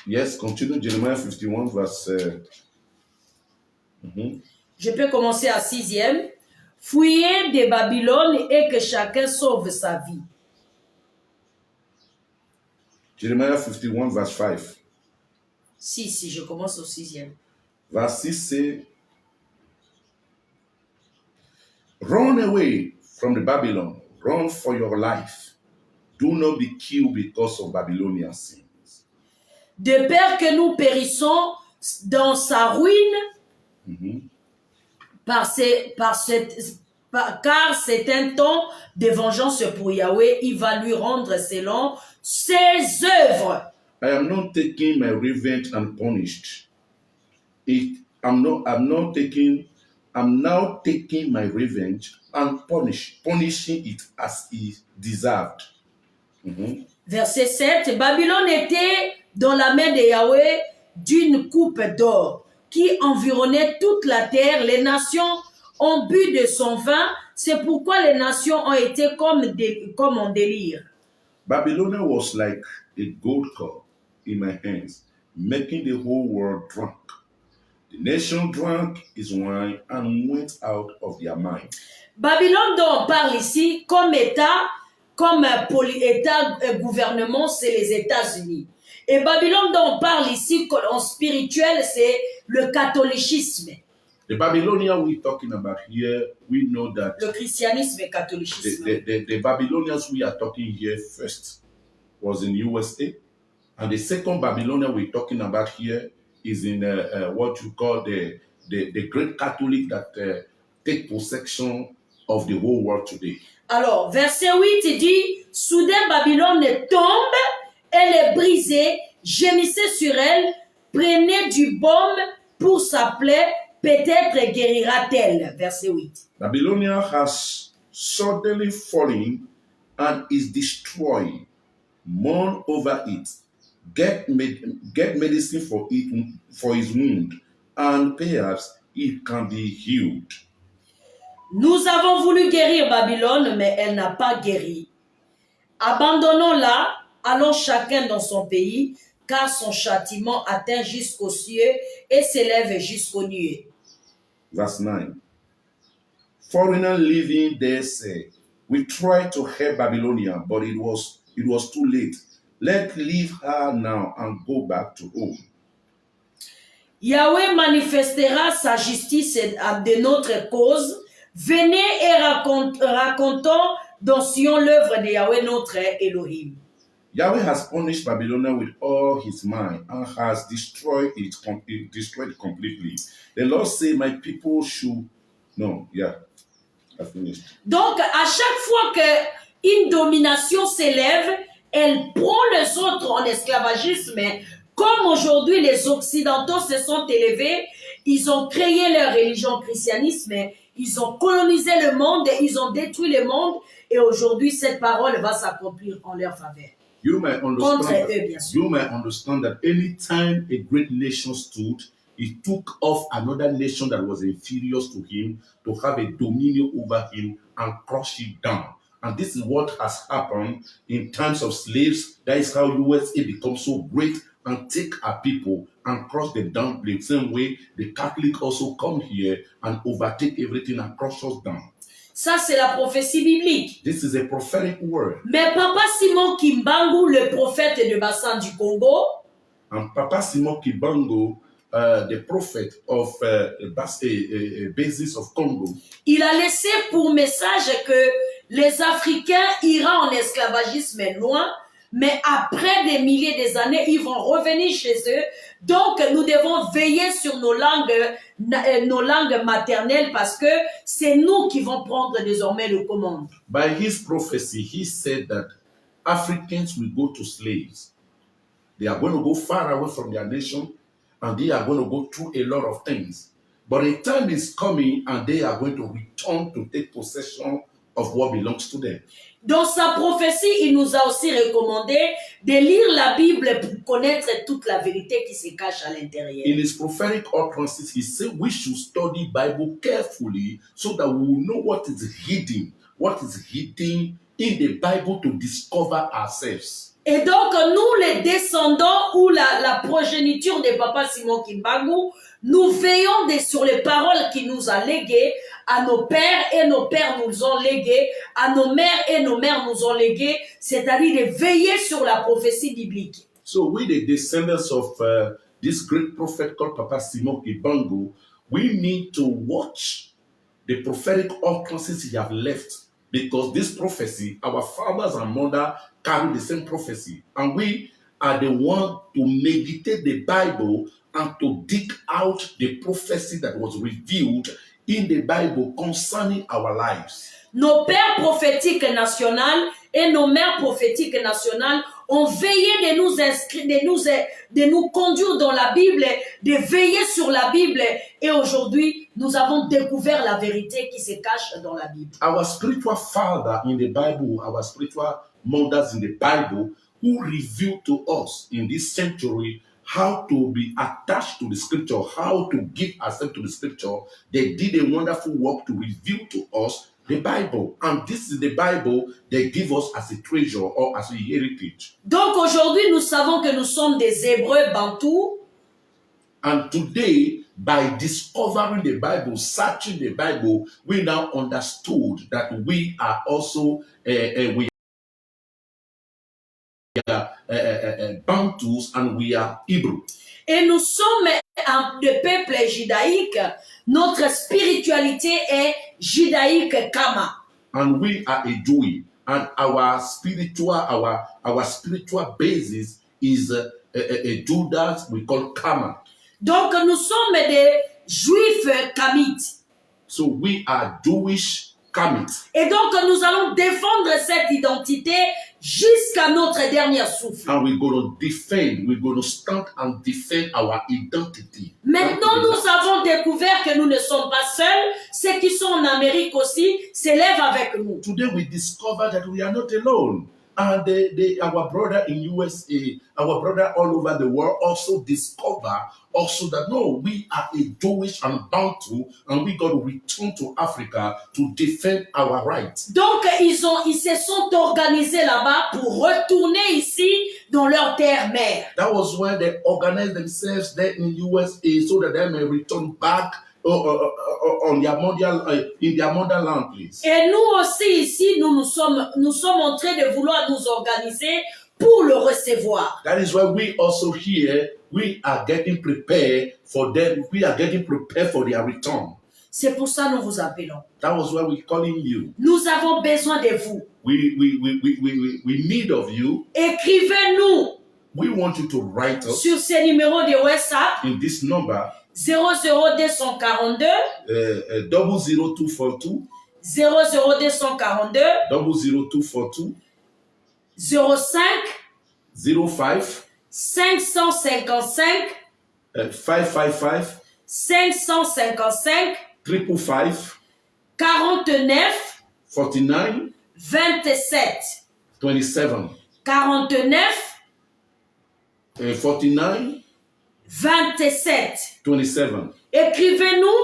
Yes, continue Jeremiah 51 verse. Je peux commencer à 6e. Fuyez de Babylone et que chacun sauve sa vie. Jeremiah 51 verse 5. Si, je commence au 6e. Verse 6 say, run away from the Babylon, run for your life. Do not be killed because of Babylonian sins. De peur que nous périssons dans sa ruine, Mhm. Car c'est un temps de vengeance pour Yahweh, il va lui rendre selon ses œuvres. I am not taking my revenge and punished it. I'm not taking. I'm now taking my revenge and punishing it as it deserved. Mhm. Verset 7, Babylone était dans la main de Yahweh d'une coupe d'or qui environnait toute la terre. Les nations ont bu de son vin. C'est pourquoi les nations ont été comme en délire. Babylonia was like a gold cup in my hands, making the whole world drunk. The nation drank his wine and went out of their mind. Babylone dont on parle ici comme État, comme État, gouvernement, c'est les États-Unis. Et Babylone dont on parle ici en spirituel, c'est le catholicisme. The Babylonians we're talking about here, we know that Le christianisme et catholicisme. the Babylonians we are talking here first was in USA, and the second Babylonian we're talking about here is in what you call the great Catholic that take possession of the whole world today. Alors, verset 8, il dit, soudain Babylone tombe, elle est brisée, gémissez sur elle, prenez du baume pour sa plaie, peut-être guérira-t-elle. Verset 8. Babylonia has suddenly fallen and is destroyed. Mourn over it. Get medicine for his wound, and perhaps it can be healed. Nous avons voulu guérir Babylone, mais elle n'a pas guéri. Abandonnons-la, allons chacun dans son pays, car son châtiment atteint jusqu'aux cieux et s'élève jusqu'aux nuées. Verse 9. Foreigners living there say, we tried to help Babylonia, but it was too late. Let's leave her now and go back to home. Yahweh manifestera sa justice de notre cause. Venez et racontons dans Sion l'œuvre de Yahweh notre Elohim. Yahweh has punished Babylonia with all his might and has destroyed it completely. The Lord said, my people should... No, yeah, I finished. Donc, à chaque fois qu'une domination s'élève, elle prend les autres en esclavagisme. Comme aujourd'hui, les Occidentaux se sont élevés, ils ont créé leur religion christianisme, ils ont colonisé le monde, ils ont détruit le monde, et aujourd'hui, cette parole va s'accomplir en leur faveur. You may Contre eux, bien sûr. you may understand that anytime a great nation stood, he took off another nation that was inferior to him to have a dominion over him and crush it down. And this is what has happened in times of slaves. That is how USA becomes so great and take our people and crush them down the same way the Catholic also come here and overtake everything and crush us down. Ça, c'est la prophétie biblique. This is a prophetic word. Mais Papa Simon Kimbangu, le prophète de Bassin du Congo, And Papa Simon Kibango, the prophet of basis of Congo, il a laissé pour message que les Africains iront en esclavagisme loin, mais après des milliers d'années, ils vont revenir chez eux. Donc, nous devons veiller sur nos langues maternelles parce que c'est nous qui vont prendre désormais le commande. by his prophecy, he said that Africans will go to slaves. They are going to go far away from their nation and they are going to go through a lot of things. But a time is coming and they are going to return to take possession of what belongs to them. Dans sa prophétie, il nous a aussi recommandé de lire la Bible pour connaître toute la vérité qui se cache à l'intérieur. In his prophetic utterances, he said we should study Bible carefully so that we will know what is hidden in the Bible to discover ourselves. Et donc, nous, les descendants ou la progéniture de Papa Simon Kimbangu, nous veillons sur les paroles qu'il nous a léguées à nos pères et nos pères nous ont léguées, à nos mères et nos mères nous ont léguées, c'est-à-dire de veiller sur la prophétie biblique. So we, the descendants of this great prophet called Papa Simon Kimbangu, we need to watch the prophetic utterances he have left, because this prophecy, our fathers and mothers carry the same prophecy, and we are the one to meditate the Bible and to dig out the prophecy that was revealed in the Bible concerning our lives. Nos pères prophétiques nationaux et nos mères prophétiques nationales ont veillé de nous inscrire, de nous conduire dans la Bible, de veiller sur la Bible. Et aujourd'hui, nous avons découvert la vérité qui se cache dans la Bible. Our spiritual father in the Bible, our spiritual mothers in the Bible, who revealed to us in this century how to be attached to the scripture, how to give ourselves to the scripture, they did a wonderful work to reveal to us the Bible. And this is the Bible they give us as a treasure or as a heritage. Donc aujourd'hui, nous savons que nous sommes des Hébreux bantous. And today, by discovering the Bible, searching the Bible, we now understood that we are also Bantus and we are Hebrew. Et nous sommes de peuple judaïque. Notre spiritualité est judaïque Kama. And we are a Jew, and our spiritual basis is a Judas we call Kama. Donc nous sommes des juifs kamites. So we are Jewish Kamites. Et donc nous allons défendre cette identité jusqu'à notre dernier souffle. And we're going to stand and defend our identity. Maintenant, nous avons découvert que nous ne sommes pas seuls. Ceux qui sont en Amérique aussi s'élèvent avec nous. Today we discover that we are not alone. And our brother in USA, our brother all over the world also discover also that no, we are a Jewish and Bantu, and we got to return to Africa to defend our rights. Donc ils se sont organisés là-bas pour retourner ici dans leur terre mère. That was when they organized themselves there in USA so that they may return back on their in their motherland place. Et nous aussi ici, nous sommes en train de vouloir nous organiser pour le recevoir. That is why we also here, we are getting prepared for them. We are getting prepared for their return. C'est pour ça que nous vous appelons. That was why we're calling you. Nous avons besoin de vous. We need of you. Écrivez-nous. We want you to write us sur ces numéros de WhatsApp. In this number 00242 00242 00242 00242 05 05 555 555 555 555 49 49 27 27 49 49 27 27. Écrivez-nous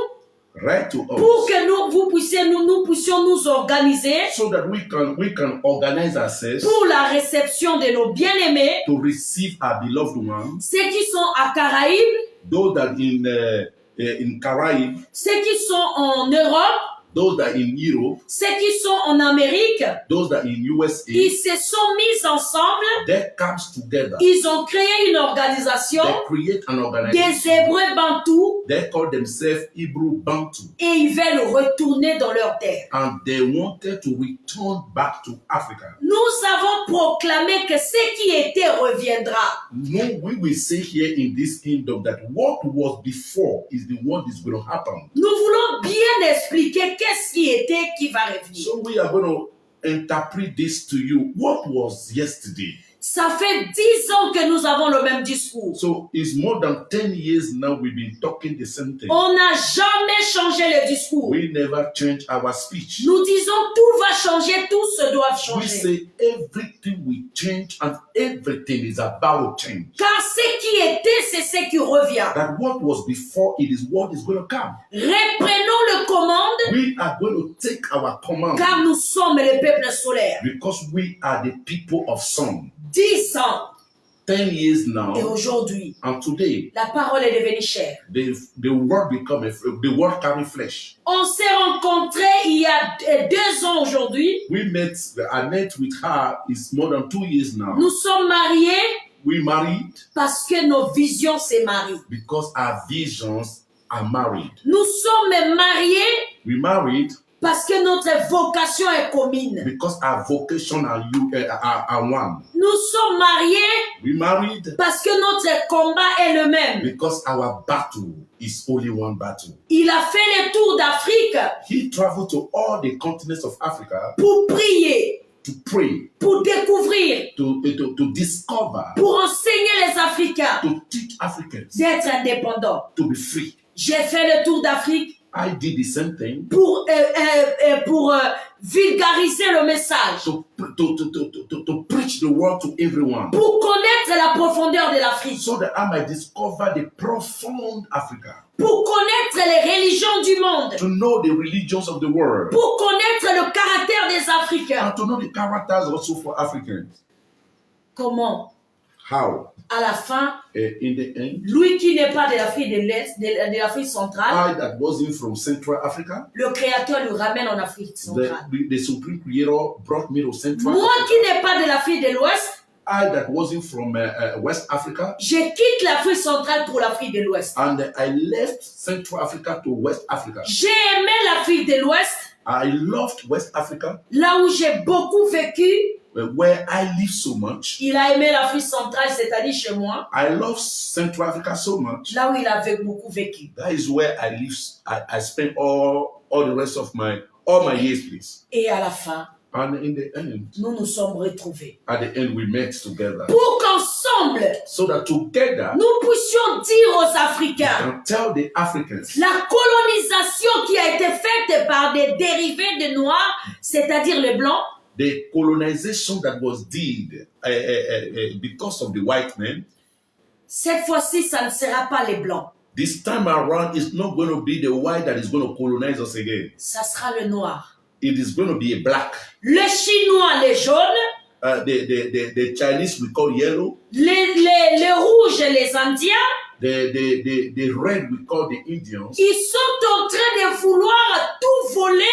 Write to us pour que nous puissions nous organiser so that we can organize ourselves pour la réception de nos bien-aimés, to receive our beloved ones, ceux qui sont à Caraïbes, those that in Caraïbes, ceux qui sont en Europe, those that in Europe, ceux qui sont en Amérique, those that in USA, ils se sont mis ensemble, they comes together. Ils ont créé une organisation They create an organization. Des Hébreux bantous. They call themselves Hebrew Bantu. Et ils veulent retourner dans leur terre. And they wanted to return back to Africa. Nous avons proclamé que ce qui était reviendra. No, we will say here in this kingdom that what was before is the one that's going to happen. Nous voulons bien expliquer qu'est-ce qui était qui va revenir. So we are going to interpret this to you. What was yesterday? Ça fait 10 ans que nous avons le même discours. So it's more than 10 years now we've been talking the same thing. On n'a jamais changé le discours. We never change our speech. Nous disons tout va changer, tout se doit changer. We say everything will change and everything is about change. Car ce qui était, c'est ce qui revient. That what was before, it is what is going to come. Reprenons le commande. We are going to take our command. Car nous sommes le peuple solaire. Because we are the people of sun. 10 ans. 10 years now. Et aujourd'hui, and today, la parole est devenue chère. The word carry flesh. On s'est rencontrés il y a 2 ans aujourd'hui. I met with her is more than 2 years now. Nous sommes mariés. We married. Parce que nos visions se marient. Because our visions are married. Nous sommes mariés. We married. Parce que notre vocation est commune. Because our vocation are one. Nous sommes mariés We married parce que notre combat est le même. because our battle is only one battle. Il a fait le tour d'Afrique He traveled to all the continents of Africa pour prier, to pray, pour découvrir, to discover, pour enseigner les Africains to teach Africans d'être indépendants. to be free. J'ai fait le tour d'Afrique I did the same thing pour vulgariser le message, to preach the word to everyone, pour connaître la profondeur de l'Afrique, so that I might discover the profound Africa, pour connaître les religions du monde, to know the religions of the world, pour connaître le caractère des Africains. and to know the characters also for Africans. Comment? How? À la fin, In the end, lui qui n'est pas de l'Afrique de l'Est, de l'Afrique centrale, I that wasn't from Central Africa, le Créateur le ramène en Afrique centrale. the Supreme Creator brought me to Central Moi Africa. qui n'ai pas de l'Afrique de l'Ouest, I that wasn't from West Africa, je quitte l'Afrique centrale pour l'Afrique de l'Ouest. and I left Central Africa to West Africa. J'ai aimé l'Afrique de l'Ouest, I loved West Africa, là où j'ai beaucoup vécu. where I live so much. Il a aimé l'Afrique centrale, c'est-à-dire chez moi, I love Central Africa so much. là où il a beaucoup vécu. That is where I live. I spent all the rest of all my years, please. Et à la fin, And in the end, nous nous sommes retrouvés. at the end, we met together, Pour qu'ensemble, so that together nous puissions dire aux Africains, and tell the Africans la colonisation qui a été faite par des dérivés de noirs, c'est-à-dire les blancs, the colonization that was did because of the white men. cette fois-ci, ça ne sera pas les blancs. This time around, it's not going to be the white that is going to colonize us again. Ça sera le noir. It is going to be a black. Les Chinois, les jaunes, The Chinese we call yellow. les rouges, les Indiens, The red we call the Indians. ils sont en train de vouloir tout voler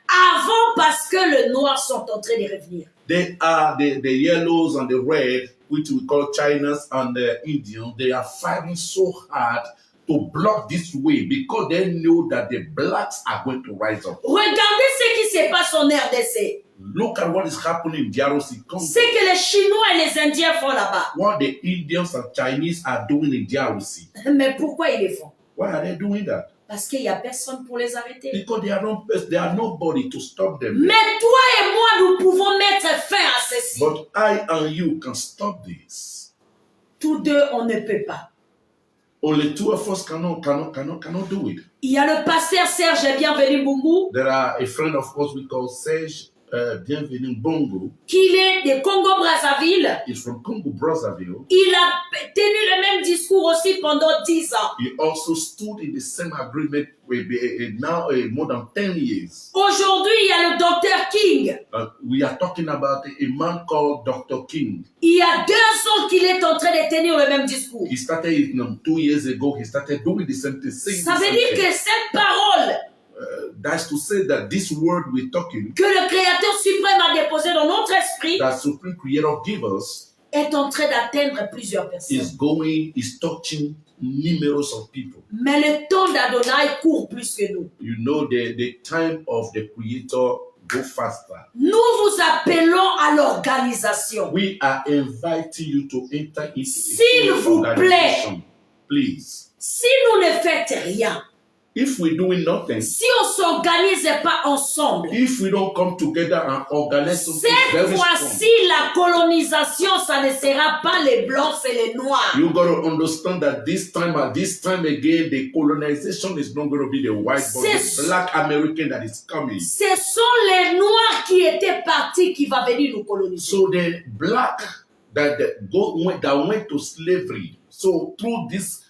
avant parce que les noirs sont en train de revenir. They are the yellows and the red, which we call Chinas and the Indians. They are fighting so hard to block this way because they know that the blacks are going to rise up. Regardez ce qui se passe en RDC. Look at what is happening in DRC Congo. Ce que les Chinois et les Indiens font là-bas. What the Indians and Chinese are doing in DRC. Mais pourquoi ils le font? Why are they doing that? Parce qu'il n'y a personne pour les arrêter. Because they are nobody to stop them. Mais toi et moi, nous pouvons mettre fin à ceci. But I and you can stop this. Tous deux, on ne peut pas. Only two of us cannot do it. Il y a le pasteur Serge Bienvenu Bungu, There are a friend of ours we call Serge Bienvenu Bongo. qui est de Congo-Brazzaville. He's from Congo Brazzaville. Il a tenu le même discours aussi pendant 10 ans. He also stood in the same agreement with now more than 10 years. Aujourd'hui, il y a le docteur King. We are talking about a man called Dr. King. Il y a 2 ans qu'il est en train de tenir le même discours. He started it 2 years ago. He started doing the same thing. Ça veut dire que cette parole That's to say that this word we're talking, que le Créateur suprême a déposée dans notre esprit, that Supreme Creator give us, est en train d'atteindre plusieurs personnes. is touching numerous of people. Mais le temps d'Adonai court plus que nous. You know, the time of the Creator go faster. Nous vous appelons à l'organisation. We are inviting you to enter into S'il vous organization. Please. Si nous ne faites rien, If we're doing nothing, si on ne s'organise pas ensemble, if we don't come together and organize something cette very fois-ci, strong, la colonisation, ça ne sera pas les blancs, c'est les noirs. you got to understand that this time again, the colonization is not going to be the white, but the black American that is coming. Ce sont les noirs qui étaient partis qui va venir nous coloniser. So the black that went to slavery, so through this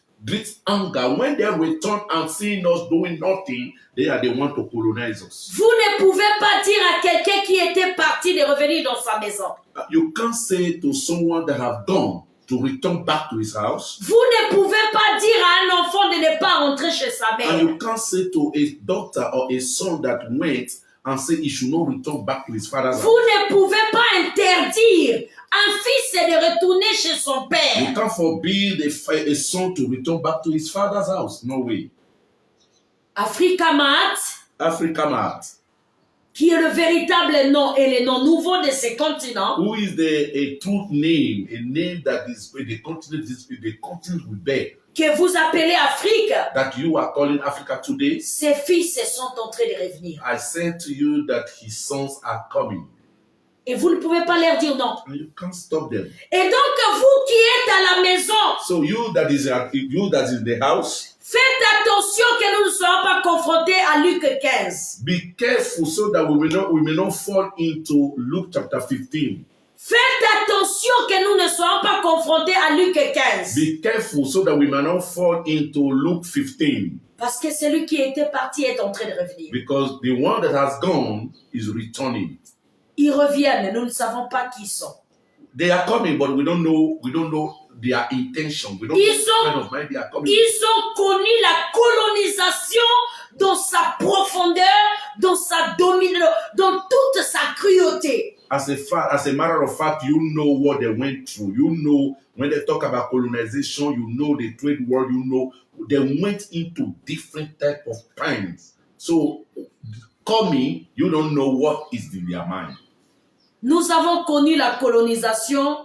anger, when they return and seeing us doing nothing, they are the one to colonize us. Vous ne pouvez pas dire à quelqu'un qui était parti de revenir dans sa maison. You can't say to someone that have gone to return back to his house. Vous ne pouvez pas dire à un enfant de ne pas rentrer chez sa mère. And you can't say to a daughter or a son that went and say he should not return back to his father's house. Vous ne pouvez pas interdire un fils de retourner chez son père. You can't forbid a son to return back to his father's house. No way. Africa Mat, Africa Mart. qui est le véritable nom et les noms nouveaux de ces continents, who is a true name, a name that is the continent we bear, que vous appelez Afrique, that you are calling Africa today, ses fils sont en train de revenir. I said to you that his sons are coming. Et vous ne pouvez pas leur dire non. And you can't stop them. Et donc, vous qui êtes à la maison, So you that is in the house, faites attention que nous ne soyons pas confrontés à Luc 15. be careful so that we may not fall into Luke chapter 15. Faites attention que nous ne soyons pas confrontés à Luc 15. Be careful so that we may not fall into Luke 15. Parce que celui qui était parti est en train de revenir. Because the one that has gone is returning. Ils reviennent, nous ne savons pas qui ils sont. They are coming, but we don't know their intention. We don't know what kind of mind they are coming. Ils ont connu la colonisation dans sa profondeur, dans sa domination, dans toute sa cruauté. As a matter of fact, you know what they went through. You know, when they talk about colonization, you know the trade war, you know, they went into different type of times. So, coming, you don't know what is in their mind. Nous avons connu la colonisation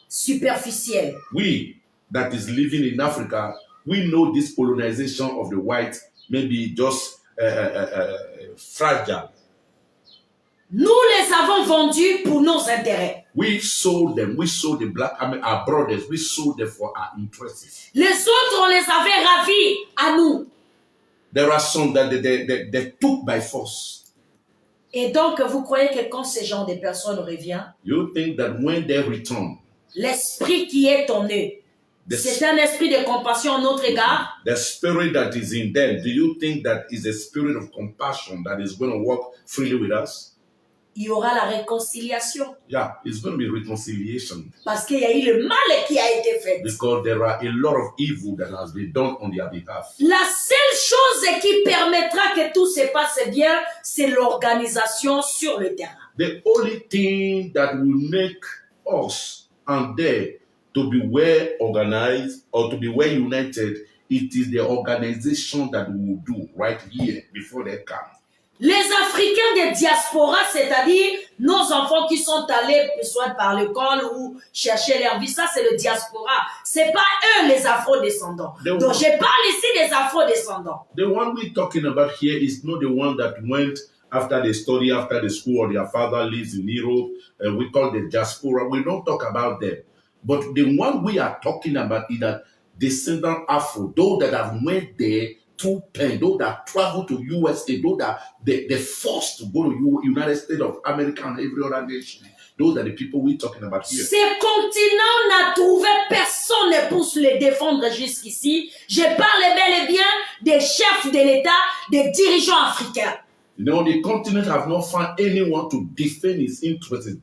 superficielle. We, that is living in Africa, we know this colonization of the white maybe just fragile. Nous les avons vendus pour nos intérêts. We sold them. We sold the black, our brothers. We sold them for our interests. Les autres, on les avait ravis à nous. There are some that they took by force. Et donc, vous croyez que quand ces gens, des personnes reviennent, You think that when they return, l'esprit qui est en eux, c'est un esprit de compassion à notre égard? the spirit that is in them, do you think that is a spirit of compassion that is going to work freely with us? Il y aura la réconciliation. Yeah, it's going to be reconciliation. Parce qu'il y a eu le mal qui a été fait. Because there are a lot of evil that has been done on their behalf. La seule chose qui permettra que tout se passe bien, c'est l'organisation sur le terrain. The only thing that will make us and they to be well organized or to be well united, it is the organization that we will do right here before they come. Les Africains des diasporas, c'est-à-dire nos enfants qui sont allés soit par l'école ou chercher leur vie, ça c'est le diaspora. C'est pas eux les afro-descendants. Donc je parle ici des afro-descendants. The one we're talking about here is not the one that went after they study, after the school, or their father lives in Europe. We call the diaspora. We don't talk about them. But the one we are talking about is that descendant Afro, those that have went there through pain, those that travel to USA, those that they're forced to go to United States of America and every other nation. Those are the people we're talking about here. Ces continents n'a trouvé personne pour les défendre jusqu'ici. Je parle bel et bien des chefs de l'État, des dirigeants africains. You know, the continent have not found anyone to defend its interests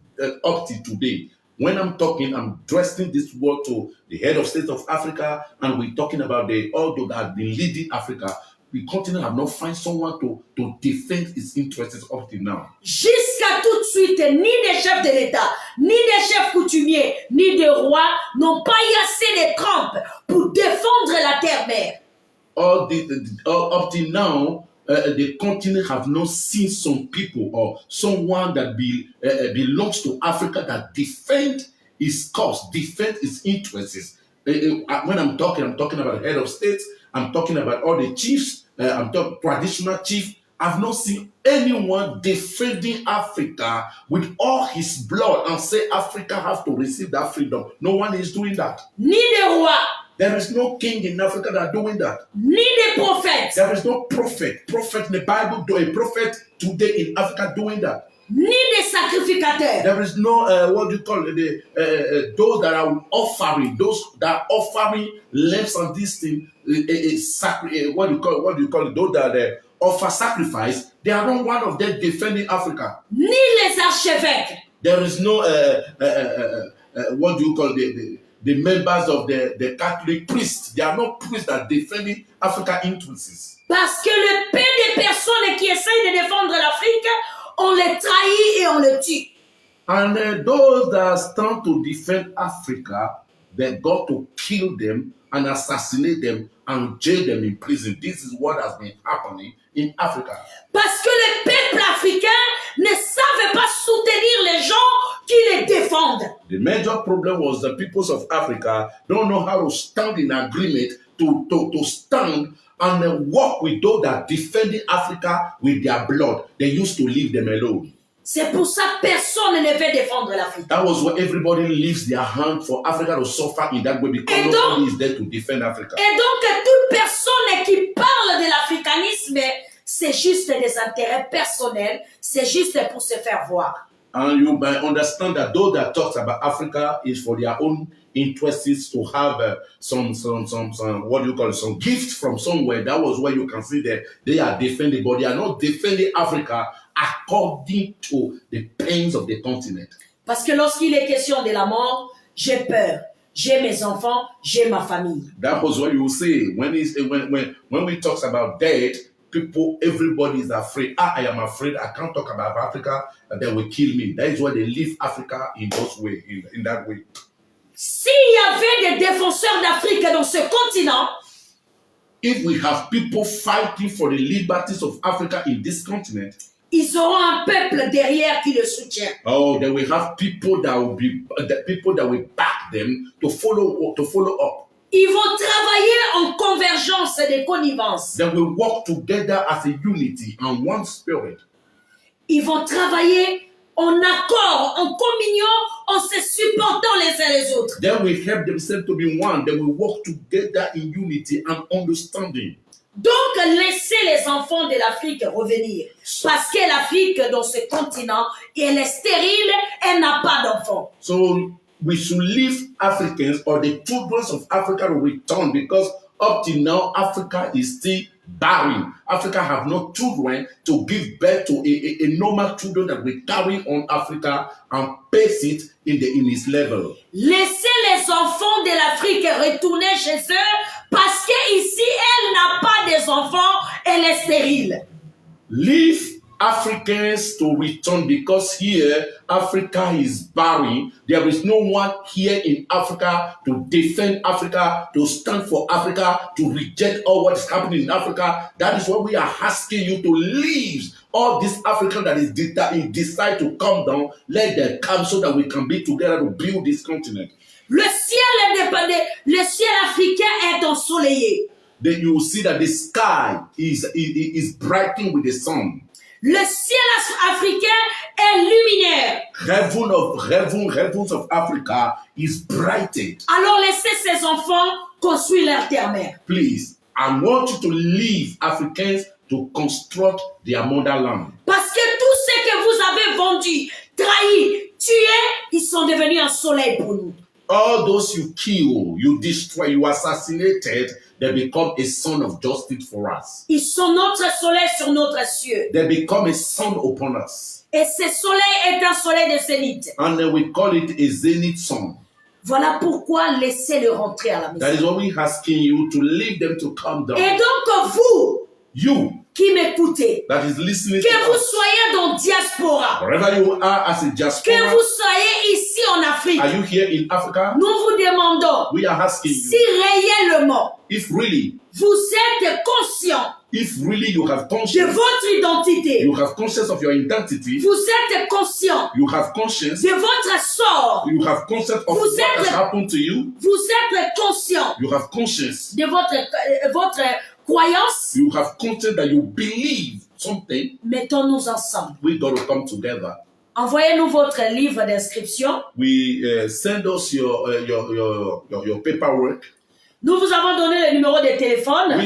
up to today. When I'm talking, I'm addressing this word to the head of state of Africa, and we're talking about all those that have been leading Africa. The continent have not found someone to defend its interests up to now. Jusqu'à tout de suite, ni des chefs de l'État, ni des chefs coutumiers, ni des rois n'ont pas eu assez de trempes pour défendre la terre-mère. Up to now, the continent have not seen some people or someone that belongs to Africa that defend its cause, defend its interests. When I'm talking about the head of states, I'm talking about all the chiefs, I'm talking traditional chief. I've not seen anyone defending Africa with all his blood and say Africa have to receive that freedom. No one is doing that. Ni des rois. There is no king in Africa that are doing that. Ni des prophètes. There is no prophet. Prophet in the Bible, a prophet today in Africa doing that. Ni des sacrificateurs. There is no, those that are offering, lambs and this thing, what do you call it? Those that offer sacrifice, they are not one of them defending Africa. Ni les archevêques. There is no, the members of the Catholic priests. They are not priests that defending African interests. Parce que le peu de personnes qui essayent de défendre l'Afrique, on les trahit et on les tue. And those that stand to defend Africa, they got to kill them and assassinate them and jail them in prison. This is what has been happening in Africa. Parce que le peuple africain ne savent pas soutenir les gens qui les défendent. The major problem was the peoples of Africa don't know how to stand in agreement to stand and work with those that defending Africa with their blood. They used to leave them alone. C'est pour ça que personne ne veut défendre l'Afrique. That was why everybody leaves their hand for Africa to suffer in that way because nobody is there to defend Africa. Et donc, toute personne qui parle de l'africanisme, c'est juste des intérêts personnels, c'est juste pour se faire voir. And you might understand that those that talks about Africa is for their own interests to have some what do you call it, some gift from somewhere. That was where you can see that they are defending, but they are not defending Africa according to the pains of the continent. Parce que lorsqu'il est question de la mort, j'ai peur. J'ai mes enfants, j'ai ma famille. That was what you say when we talk about death. People, everybody is afraid. I am afraid. I can't talk about Africa. They will kill me. That is why they leave Africa in those way, in that way. S'il y avait des défenseurs d'Afrique dans ce continent, if we have people fighting for the liberties of Africa in this continent, ils auront un peuple derrière qui le soutient. Oh, they will have people that will back them to follow up. Ils vont travailler en convergence et de connivence. They will work together as a unity and one spirit. Ils vont travailler en accord, en communion, en se supportant les uns les autres. They will help themselves to be one. They will work together in unity and understanding. Donc, laissez les enfants de l'Afrique revenir. Parce que l'Afrique, dans ce continent, elle est stérile, elle n'a pas d'enfants. So, we should leave Africans or the children of Africa to return because up till now, Africa is still barren. Africa have no children to give birth to a normal children that will carry on Africa and pace it in its level. Laissez les enfants de l'Afrique retourner chez eux parce qu'ici, elle n'a pas des enfants, elle est stérile. Leave Africans to return because here Africa is barren. There is no one here in Africa to defend Africa, to stand for Africa, to reject all what is happening in Africa. That is why we are asking you to leave all these Africans that decide to come down. Let them come so that we can be together to build this continent. Le ciel indépendant, le ciel africain est ensoleillé. Then you will see that the sky is brightening with the sun. Le ciel africain est luminaire. Heavens of Africa is brightened. Alors laissez ces enfants construire leur terre-mère. Please, I want you to leave Africans to construct their motherland. Parce que tout ce que vous avez vendu, trahi, tué, ils sont devenus un soleil pour nous. All those you kill, you destroy, you assassinated, they become a sun of justice for us. Ils sont notre soleil sur notre cieux. They become a sun upon us. Et ce soleil est un soleil de zénith. And then we call it a zenith sun. Voilà pourquoi laissez-le rentrer à la maison. That is why we're asking you to leave them to come down. Et donc vous, you qui m'écoutez, that is listening que to vous us, soyez dans diaspora, wherever you are as a que diaspora, vous soyez ici en Afrique, are you here in Africa? nous vous demandons We are asking si you réellement if really vous êtes conscient you have de conscience, votre identité, you have conscience of your identity, vous êtes conscient you have conscience, de votre sort, you have conscience of what has happened to you, vous êtes conscient you have conscience, de votre croyance, you have conscience that you believe something. mettons-nous ensemble. We got to come together. Envoyez-nous votre livre d'inscription. We send us your paperwork. Nous vous avons donné le numéro de téléphone.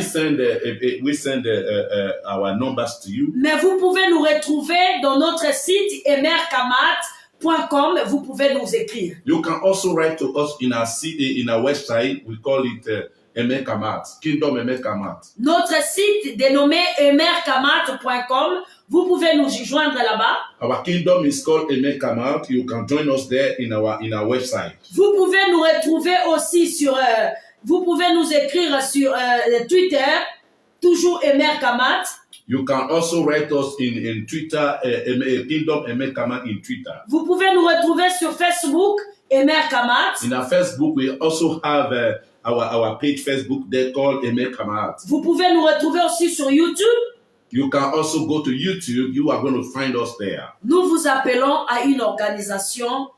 We send our numbers to you. Mais vous pouvez nous retrouver dans notre site emerkamat.com. Vous pouvez nous écrire. You can also write to us in our website. We call it Emerkamat, Kingdom Emerkamat. Notre site dénommé emerkamat.com. Vous pouvez nous y joindre là-bas. Our kingdom is called Emerkamat. You can join us there in our website. Vous pouvez nous retrouver aussi sur. Vous pouvez nous écrire sur Twitter, toujours Emerkamat. You can also write us in Twitter, Kingdom Emerkamat in Twitter. Vous pouvez nous retrouver sur Facebook, Emerkamat. In our Facebook, we also have our page Facebook there called Emerkamat. Vous pouvez nous retrouver aussi sur YouTube. You can also go to YouTube. You are going to find us there. Nous vous appelons à une organisation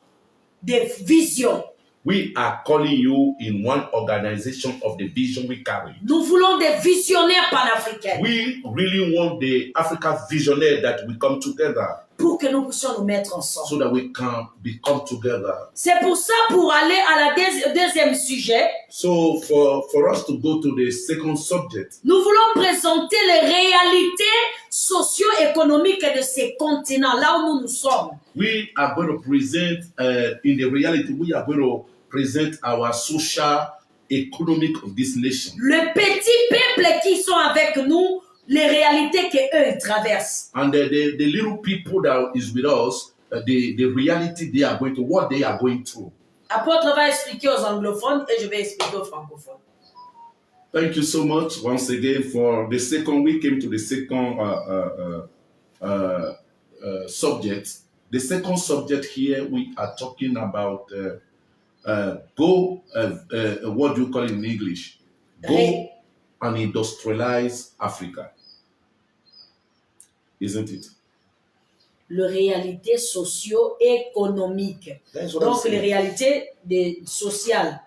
de vision. We are calling you in one organization of the vision we carry. Nous voulons des visionnaires panafricains. We really want the African visionnaire that we come together pour que nous puissions nous mettre ensemble. so that we can become together. C'est pour ça, pour aller à la deuxième sujet, So for us to go to the second subject, nous voulons présenter les réalités socio-économiques de ces continents, là où nous sommes. we are going to present, in the reality, we are going to present our social, economic of this nation. Le petit peuple qui sont avec nous, les réalités qu'eux traversent. And the little people that is with us, the reality they are going to, what they are going through. Apôtre va expliquer aux anglophones et je vais expliquer aux francophones. Thank you so much once again for the second. We came to the second subject. The second subject here, we are talking about what do you call it in English? Go and industrialize Africa. Isn't it? Les réalités socio-économiques. That's what I'm Donc les saying. réalités sociales,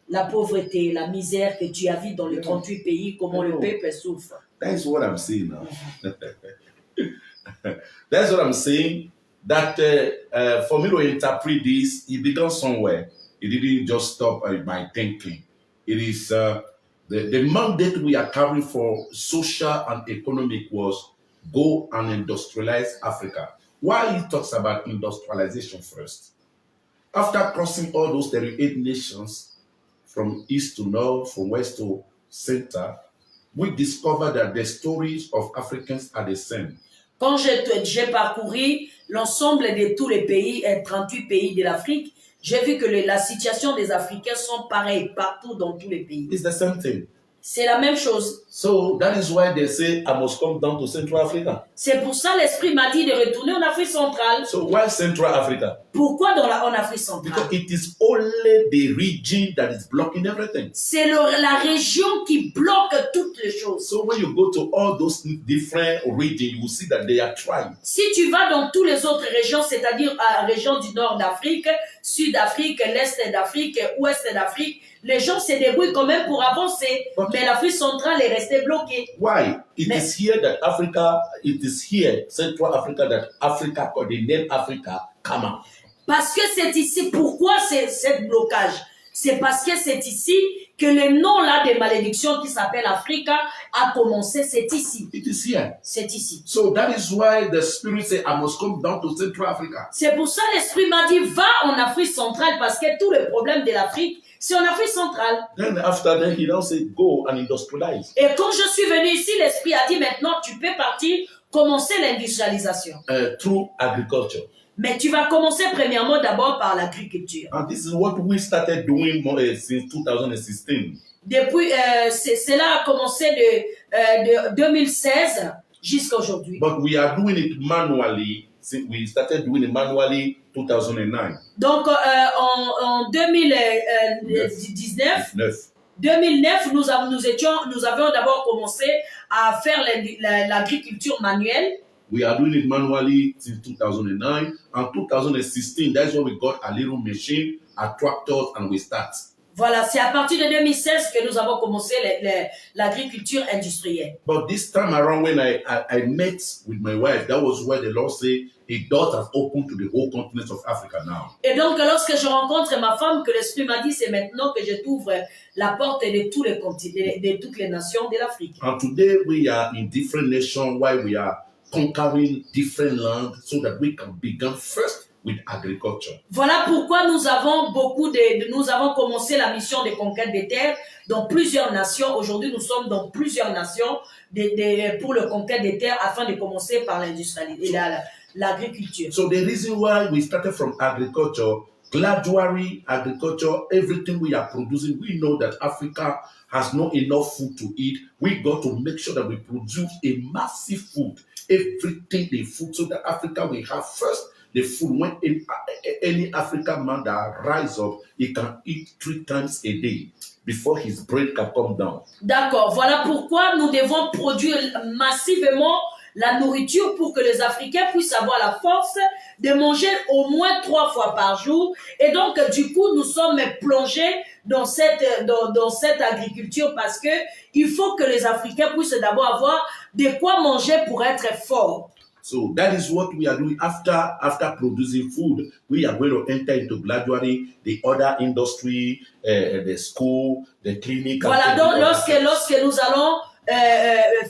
la pauvreté, la misère que tu as vu dans les 38 pays, comment le peuple souffre. That's what I'm saying now. That's what I'm saying. That for me to interpret this, it began somewhere. It didn't just stop by thinking. It is the mandate we are carrying for social and economic was go and industrialize Africa. Why he talks about industrialization first? After crossing all those 38 nations, from east to north, from west to center, we discovered that the stories of Africans are the same. Quand j'ai parcouru l'ensemble de tous les pays, 38 pays de l'Afrique, j'ai vu que la situation des Africains sont pareilles partout dans tous les pays. It's the same thing. C'est la même chose. So that is why they say I must come down to Central Africa. C'est pour ça l'Esprit m'a dit de retourner en Afrique centrale. So why Central Africa? Pourquoi en Afrique centrale? Because it is only the region that is blocking everything. C'est la région qui bloque toutes les choses. So when you go to all those different regions, you will see that they are trying. Si tu vas dans toutes les autres régions, c'est-à-dire la région du nord d'Afrique, sud d'Afrique, l'est d'Afrique, ouest d'Afrique, les gens se débrouillent quand même pour avancer. Mais l'Afrique centrale est restée bloquée. Why? It is here that Africa, it is here, Central Africa, that Africa, or the name Africa, come out. Parce que c'est ici. Pourquoi ce blocage? C'est parce que c'est ici que le nom là des malédictions qui s'appelle Africa a commencé. C'est ici. It is here. C'est ici. So that is why the Spirit said, I must come down to Central Africa. C'est pour ça l'Esprit m'a dit, va en Afrique centrale parce que tous les problèmes de l'Afrique, c'est en Afrique centrale. Then after that, he now said, go and industrialize. Et quand je suis venu ici, l'Esprit a dit, maintenant tu peux partir, commencer l'industrialisation. Through agriculture. Mais tu vas commencer premièrement d'abord par l'agriculture. And this is what we started doing since 2016. Depuis, cela a commencé de 2016 jusqu'à aujourd'hui. But we are doing it manually. Since we started doing it manually 2009. Donc en 2019, nous avions d'abord commencé à faire l'agriculture manuelle. We are doing it manually since 2009. And 2016, that's when we got a little machine, a tractor, and we start. Voilà, c'est à partir de 2016 que nous avons commencé l'agriculture industrielle. But this time around, when I met with my wife, that was where the Lord said, the door has opened to the whole continent of Africa now. Et donc, lorsque je rencontre ma femme, que l'Esprit m'a dit, c'est maintenant que je t'ouvre la porte de tous les continents, de toutes les nations de l'Afrique. And today we are in different nations, while we are conquering different lands, so that we can begin first with agriculture. Voilà pourquoi nous avons commencé la mission de conquête des terres dans plusieurs nations. Aujourd'hui, nous sommes dans plusieurs nations pour le conquête des terres afin de commencer par l'agriculture. So the reason why we started from agriculture, gradually agriculture, everything we are producing, we know that Africa has not enough food to eat. We got to make sure that we produce a massive food, everything the food, so that Africa will have first the food. When any African man that rise up, he can eat 3 times a day. before his bread can come down. D'accord, voilà pourquoi nous devons produire massivement la nourriture pour que les Africains puissent avoir la force de manger au moins 3 fois par jour. Et donc, du coup, nous sommes plongés dans cette agriculture parce que il faut que les Africains puissent d'abord avoir de quoi manger pour être forts. So that is what we are doing after producing food. We are going to enter into gradually the other industry, the school, the clinic. Voilà, donc lorsque nous allons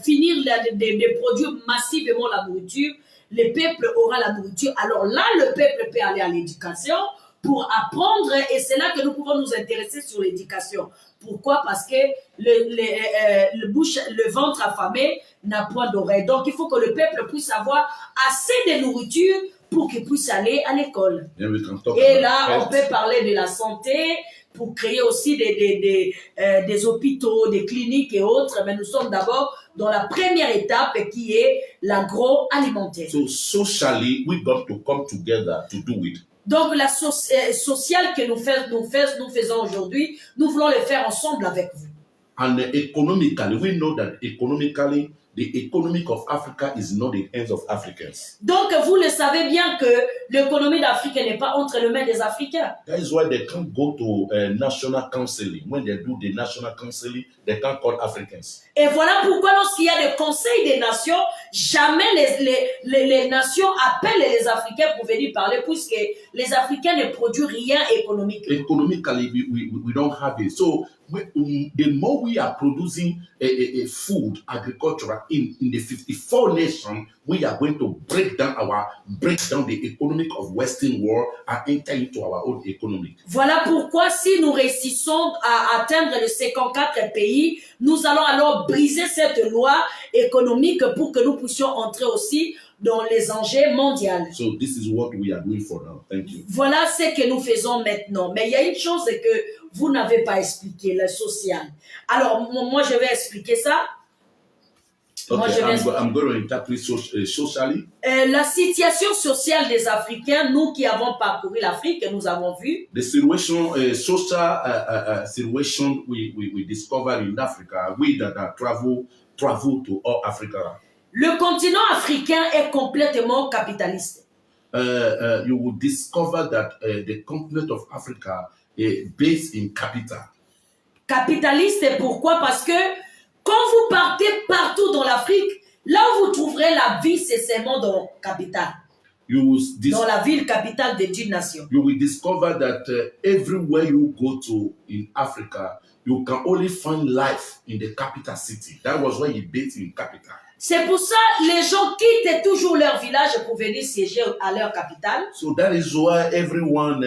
finir de produire massivement la nourriture, le peuple aura la nourriture. Alors là, le peuple peut aller à l'éducation pour apprendre, et c'est là que nous pouvons nous intéresser sur l'éducation. Pourquoi? Parce que le ventre affamé n'a point d'oreille. Donc il faut que le peuple puisse avoir assez de nourriture pour qu'il puisse aller à l'école. Et là, on peut parler de la santé, pour créer aussi des hôpitaux, des cliniques et autres. Mais nous sommes d'abord dans la première étape qui est l'agroalimentaire. So socially, we got to come together to do it. Donc la sociale que nous faisons aujourd'hui, nous voulons le faire ensemble avec vous. And economically, we know that economically, the economic of Africa is not in the hands of Africans. Donc vous le savez bien que l'économie d'Afrique n'est pas entre les mains des Africains. That is why they can't go to national counseling. When they do the national counseling, they can't call Africans. Et voilà pourquoi lorsqu'il y a des conseils des nations, jamais les nations appellent les Africains pour venir parler, puisque les Africains ne produisent rien économiquement. Economically, we don't have it. So the more we are producing a food, agriculture in the 54 nations, we are going to break down the economic of Western world and enter into our own economy. Voilà pourquoi si nous réussissons à atteindre les 54 pays, nous allons alors briser cette loi économique pour que nous puissions entrer aussi dans les enjeux mondiaux. So this is what we are doing for now. Thank you. Voilà ce que nous faisons maintenant. Mais il y a une chose que vous n'avez pas expliqué, le social. Alors, moi, je vais expliquer ça. Okay, I'm going to interpret socially. La situation sociale des Africains, nous qui avons parcouru l'Afrique, nous avons vu. The situation, social situation we discovered in Africa, we that travel to all Africa. Le continent africain est complètement capitaliste. You will discover that the continent of Africa is based in capital. Capitaliste, pourquoi? Parce que quand vous partez partout dans l'Afrique, là où vous trouverez la vie, c'est seulement dans la capitale. Dans la ville capitale des 10 nations. You will discover that everywhere you go to in Africa, you can only find life in the capital city. That was why he based in capital. C'est pour ça que les gens quittent toujours leur village pour venir siéger à leur capitale. So that is why everyone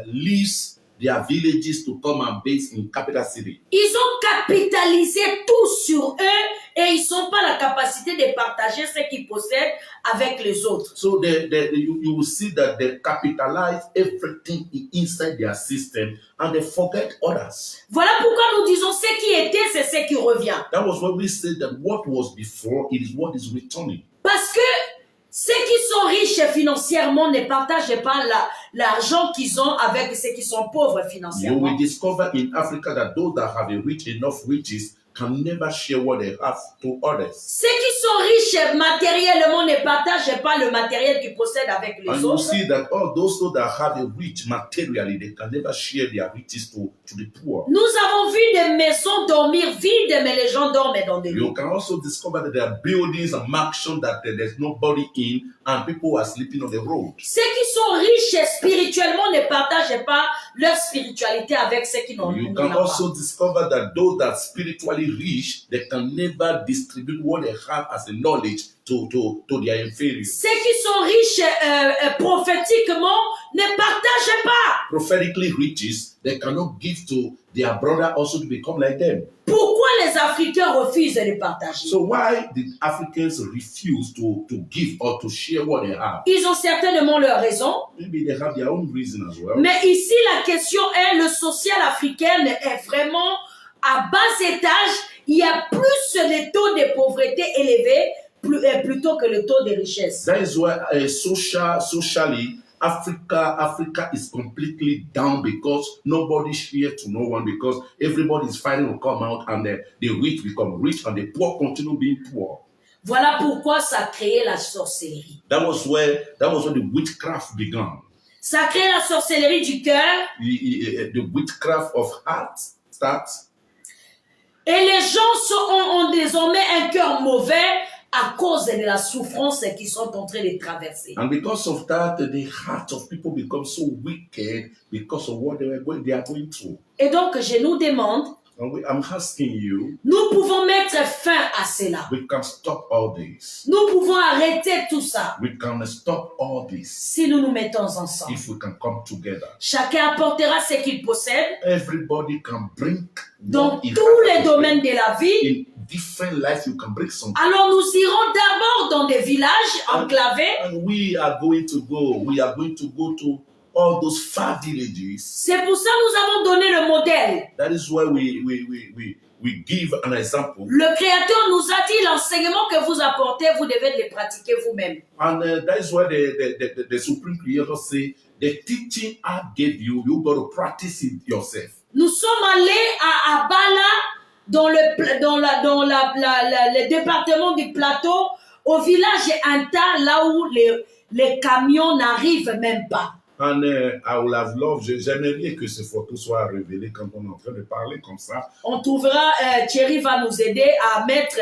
leaves their villages to come and base in capital city. Ils ont capitalisé tout sur eux et ils n'ont pas la capacité de partager ce qu'ils possèdent avec les autres. So you will see that they capitalize everything inside their system and they forget others. Voilà pourquoi nous disons ce qui était, c'est ce qui revient. That was why we said that what was before, it is what is returning. Parce que ceux qui sont riches financièrement ne partagent pas l'argent qu'ils ont avec ceux qui sont pauvres financièrement. You will discover in Africa that those that have enough riches can never share what they have to others. Ceux qui sont riches matériellement ne partagent pas le matériel qu'ils possèdent avec les and autres. You see that all those that have a rich materially, they can never share their riches to the poor. Nous avons vu des maisons dormir vides, mais les gens dorment dans des lits. You can also discover that there are buildings and mansions that there's nobody in and people are sleeping on the road. Ceux qui sont riches spirituellement ne partagent pas leur spiritualité avec ceux qui n'ont pas. You can also discover that those that spiritually rich, they can never distribute what they have as a knowledge to their inferiors. Ceux qui sont riches prophétiquement ne partagent pas. Prophetically riches, they cannot give to their brother also to become like them. Pourquoi les Africains refusent de partager? So why did Africans refuse to give or to share what they have? Ils ont certainement leurs raisons. Maybe they have their own reason as well. Mais ici, la question est, le social africain est vraiment à bas étage. Il y a plus de taux de pauvreté élevés plutôt que le taux de richesse. That is why socially Africa is completely down because nobody's here to no one, because everybody is fighting to come out, and the rich become rich and the poor continue being poor. Voilà pourquoi ça a créé la sorcellerie. That was where the witchcraft began. Ça a créé la sorcellerie du cœur. The witchcraft of heart starts. Et les gens ont désormais un cœur mauvais à cause de la souffrance qu'ils sont en train de traverser. And because of that, the heart of people become so wicked because of what they are going through. Et donc, je nous demande, I'm asking you, nous pouvons mettre fin à cela. we can stop all this. Nous pouvons arrêter tout ça We can stop all this si nous nous mettons ensemble. if we can come together. Chacun apportera ce qu'il possède Everybody can bring dans what he tous les has. domaines de la vie. In different life, you can bring something. Alors nous irons d'abord dans des villages enclavés. And we are going to go to all those far villages. C'est pour ça que nous avons donné le modèle. That is why we give an example. Le Créateur nous a dit l'enseignement que vous apportez, vous devez le pratiquer vous-même. And that is why the Supreme Creator say, the teaching I gave you, you got to practice it yourself. Nous sommes allés à Abala, dans le département du plateau, au village Anta, là où les camions n'arrivent même pas. And I would have loved, j'aimerais bien que ces photos soient révélées quand on est en train de parler comme ça. On trouvera, Thierry va nous aider à mettre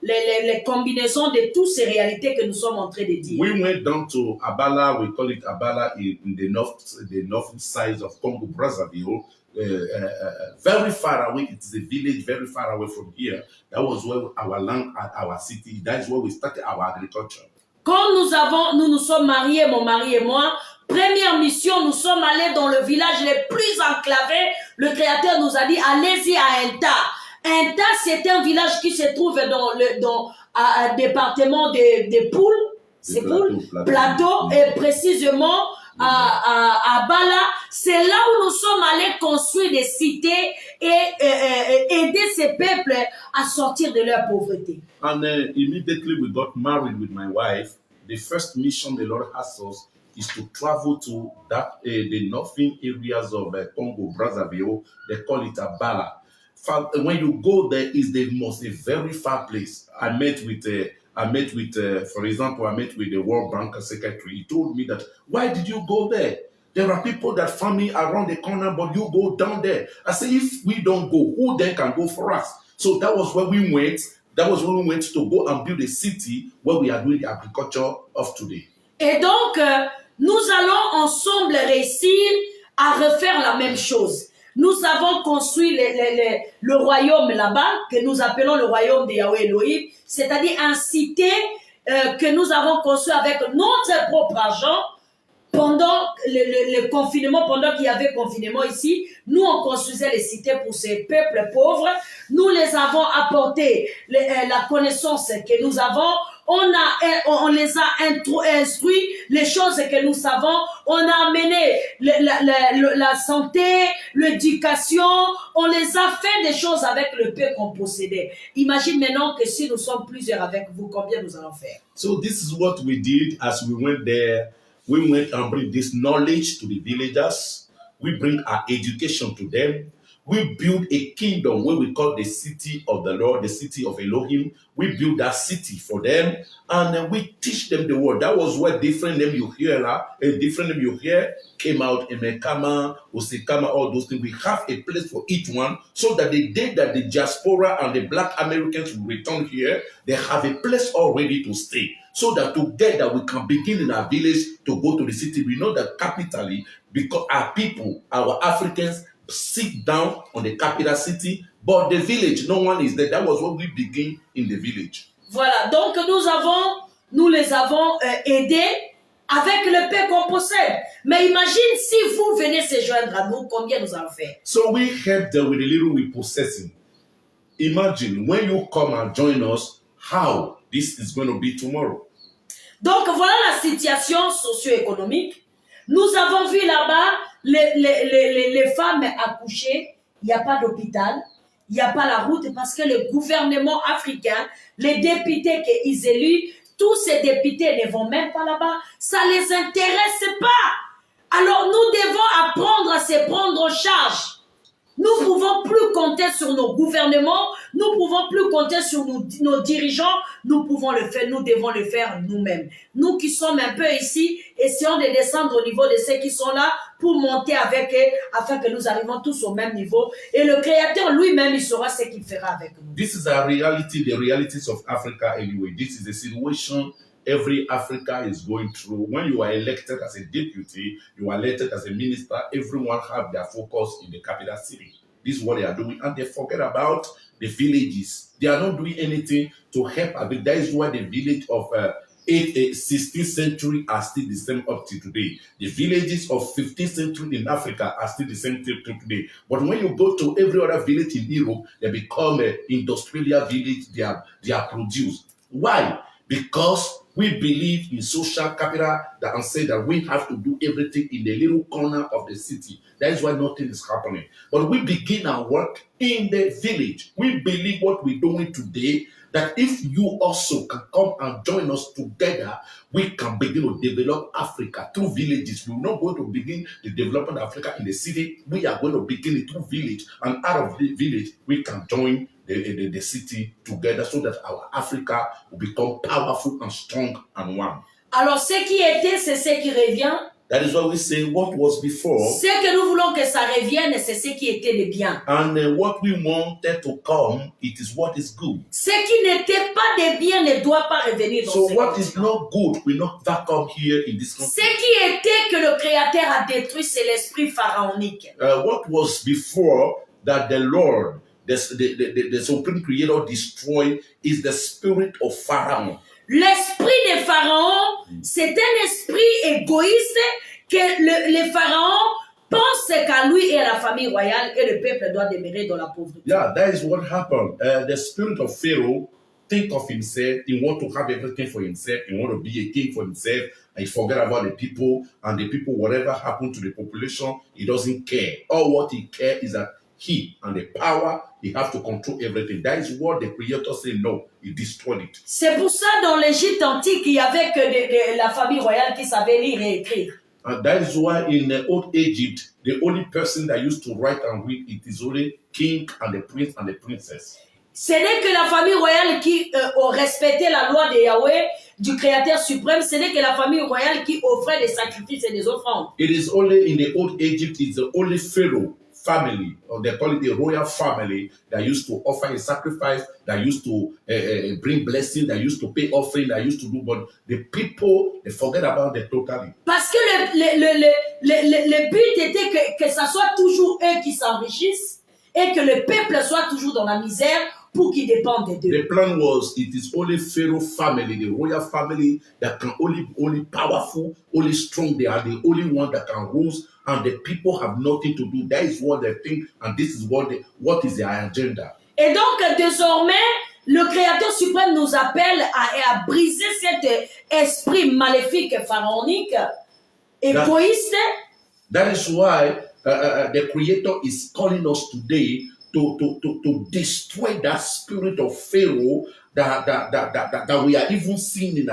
les combinaisons de toutes ces réalités que nous sommes en train de dire. We went down to Abala, we call it Abala in the north side of Congo, Brazzaville. Very far away, it is a village very far away from here. That was where our land, our city, that is where we started our agriculture. Quand nous nous sommes mariés, mon mari et moi, première mission, nous sommes allés dans le village le plus enclavé. Le Créateur nous a dit, allez-y à Enta. Enta, c'est un village qui se trouve dans le département des Poules. C'est Poules, plateau, et précisément à Bala. C'est là où nous sommes allés construire des cités et aider ces peuples à sortir de leur pauvreté. And immediately we got married with my wife. The first mission the Lord has us is to travel to the northern areas of Congo, Brazzaville. They call it Abala. When you go there, is a very far place. I met with, for example, I met with the World Bank Secretary. He told me that, why did you go there? There are people that farm around the corner, but you go down there. I said, if we don't go, who then can go for us? So that was where we went. That was when we went to go and build a city where we are doing the agriculture of today. Et donc, nous allons ensemble réussir à refaire la même chose. Nous avons construit le royaume là-bas, que nous appelons le royaume de Yahweh Elohim, c'est-à-dire une cité que nous avons construit avec notre propre argent. Pendant le confinement, pendant qu'il y avait confinement ici, nous on construisait les cités pour ces peuples pauvres. Nous les avons apporté la connaissance que nous avons. On les a instruits les choses que nous savons. On a amené la santé, l'éducation. On les a fait des choses avec le peu qu'on possédait. Imagine maintenant que si nous sommes plusieurs avec vous, combien nous allons faire? So this is what we did as we went there. We went and bring this knowledge to the villagers. We bring our education to them. We build a kingdom where we call the city of the Lord, the city of Elohim. We build that city for them, and then we teach them the word. That was where different name you hear, came out, Emekama, Osekama, all those things. We have a place for each one, so that the day that the diaspora and the Black Americans will return here, they have a place already to stay. So that together we can begin in our village to go to the city. We know that capitally, because our people, our Africans, sit down on the capital city, but the village, no one is there. That was when we begin in the village. Voilà, donc nous les avons aidés avec le peu qu'on possède. Mais imagine si vous venez se joindre à nous, combien nous allons faire? So we help them with the little we possessing. Imagine when you come and join us, how this is going to be tomorrow. Donc voilà la situation socio-économique. Nous avons vu là-bas les femmes accouchées, il n'y a pas d'hôpital, il n'y a pas la route parce que le gouvernement africain, les députés qu'ils élus, tous ces députés ne vont même pas là-bas. Ça ne les intéresse pas. Alors nous devons apprendre à se prendre en charge. Nous ne pouvons plus compter sur nos gouvernements, nous ne pouvons plus compter sur nos dirigeants, nous pouvons le faire, nous devons le faire nous-mêmes. Nous qui sommes un peu ici, essayons de descendre au niveau de ceux qui sont là pour monter avec eux, afin que nous arrivions tous au même niveau. Et le Créateur lui-même, il saura ce qu'il fera avec nous. This is a reality, the realities of Africa anyway. This is the situation every Africa is going through. When you are elected as a deputy, you are elected as a minister, everyone have their focus in the capital city. This is what they are doing. And they forget about the villages. They are not doing anything to help. That is why the village of 16th century are still the same up to today. The villages of 15th century in Africa are still the same till today. But when you go to every other village in Europe, they become an industrial village. They are produced. Why? Because we believe in social capital and say that we have to do everything in the little corner of the city. That is why nothing is happening. But we begin our work in the village. We believe what we're doing today, that if you also can come and join us together, we can begin to develop Africa through villages. We're not going to begin the development of Africa in the city. We are going to begin it through village. And out of the village, we can join the city together so that our Africa will become powerful and strong and one. Alors, ce qui était, c'est ce qui revient. That is why we say what was before. Ce que nous voulons que ça revienne, c'est ce qui était le bien. And what we wanted to come, it is what is good. Ce qui n'était pas de bien ne doit pas revenir dans So ce what continent. is not good will not back up here in this country. Ce qui était que le Créateur a détruit, c'est l'esprit pharaonique. What was before that the Lord, the supreme creator destroyed is the spirit of Pharaoh. L'esprit des pharaons, c'est un esprit égoïste que les pharaons pensent qu'à lui et à la famille royale et le peuple doit demeurer dans la pauvreté. Yeah, that is what happened. The spirit of Pharaoh think of himself, he want to have everything for himself, he want to be a king for himself, and he forget about the people, and the people, whatever happened to the population, he doesn't care. All what he cares is that he and the power, he have to control everything. That is what the Creator said, no, he destroyed it. C'est pour ça dans l'Égypte antique, il y avait que la famille royale qui savait lire et écrire. And that is why in the old Egypt, the only person that used to write and read, it is only king and the prince and the princess. Ce n'est que la famille royale qui respectait la loi de Yahweh, du Créateur suprême. Ce n'est que la famille royale qui offrait des sacrifices et des offrandes. It is only in the old Egypt, it's the only Pharaoh family, or they call it the royal family, that used to offer a sacrifice, that used to bring blessing, that used to pay offering, that used to do, but the people, they forget about it totally. Parce que le but était que ça soit toujours eux qui s'enrichissent et que le peuple soit toujours dans la misère pour qu'ils dépendent d'eux. The plan was, it is only Pharaoh family, the royal family, that can only powerful, only strong. They are the only one that can rule, and the people have nothing to do. That is what they think, and this is what is their agenda. Et donc, désormais, le Créateur suprême nous appelle à briser cet esprit maléfique pharaonique, égoïste. That is why the Creator is calling us today to destroy that spirit of Pharaoh that we are even seeing in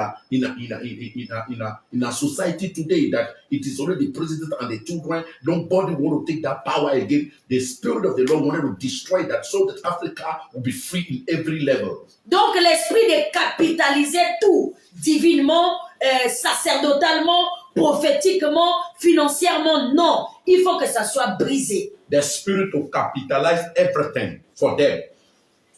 a society today, that it is already the president and the children. Nobody want to take that power again. The spirit of the Lord wanted to destroy that so that Africa will be free in every level. Donc l'esprit de capitaliser tout divinement, sacerdotalement, prophétiquement, financièrement, non. Il faut que ça soit brisé. The spirit to capitalize everything for them.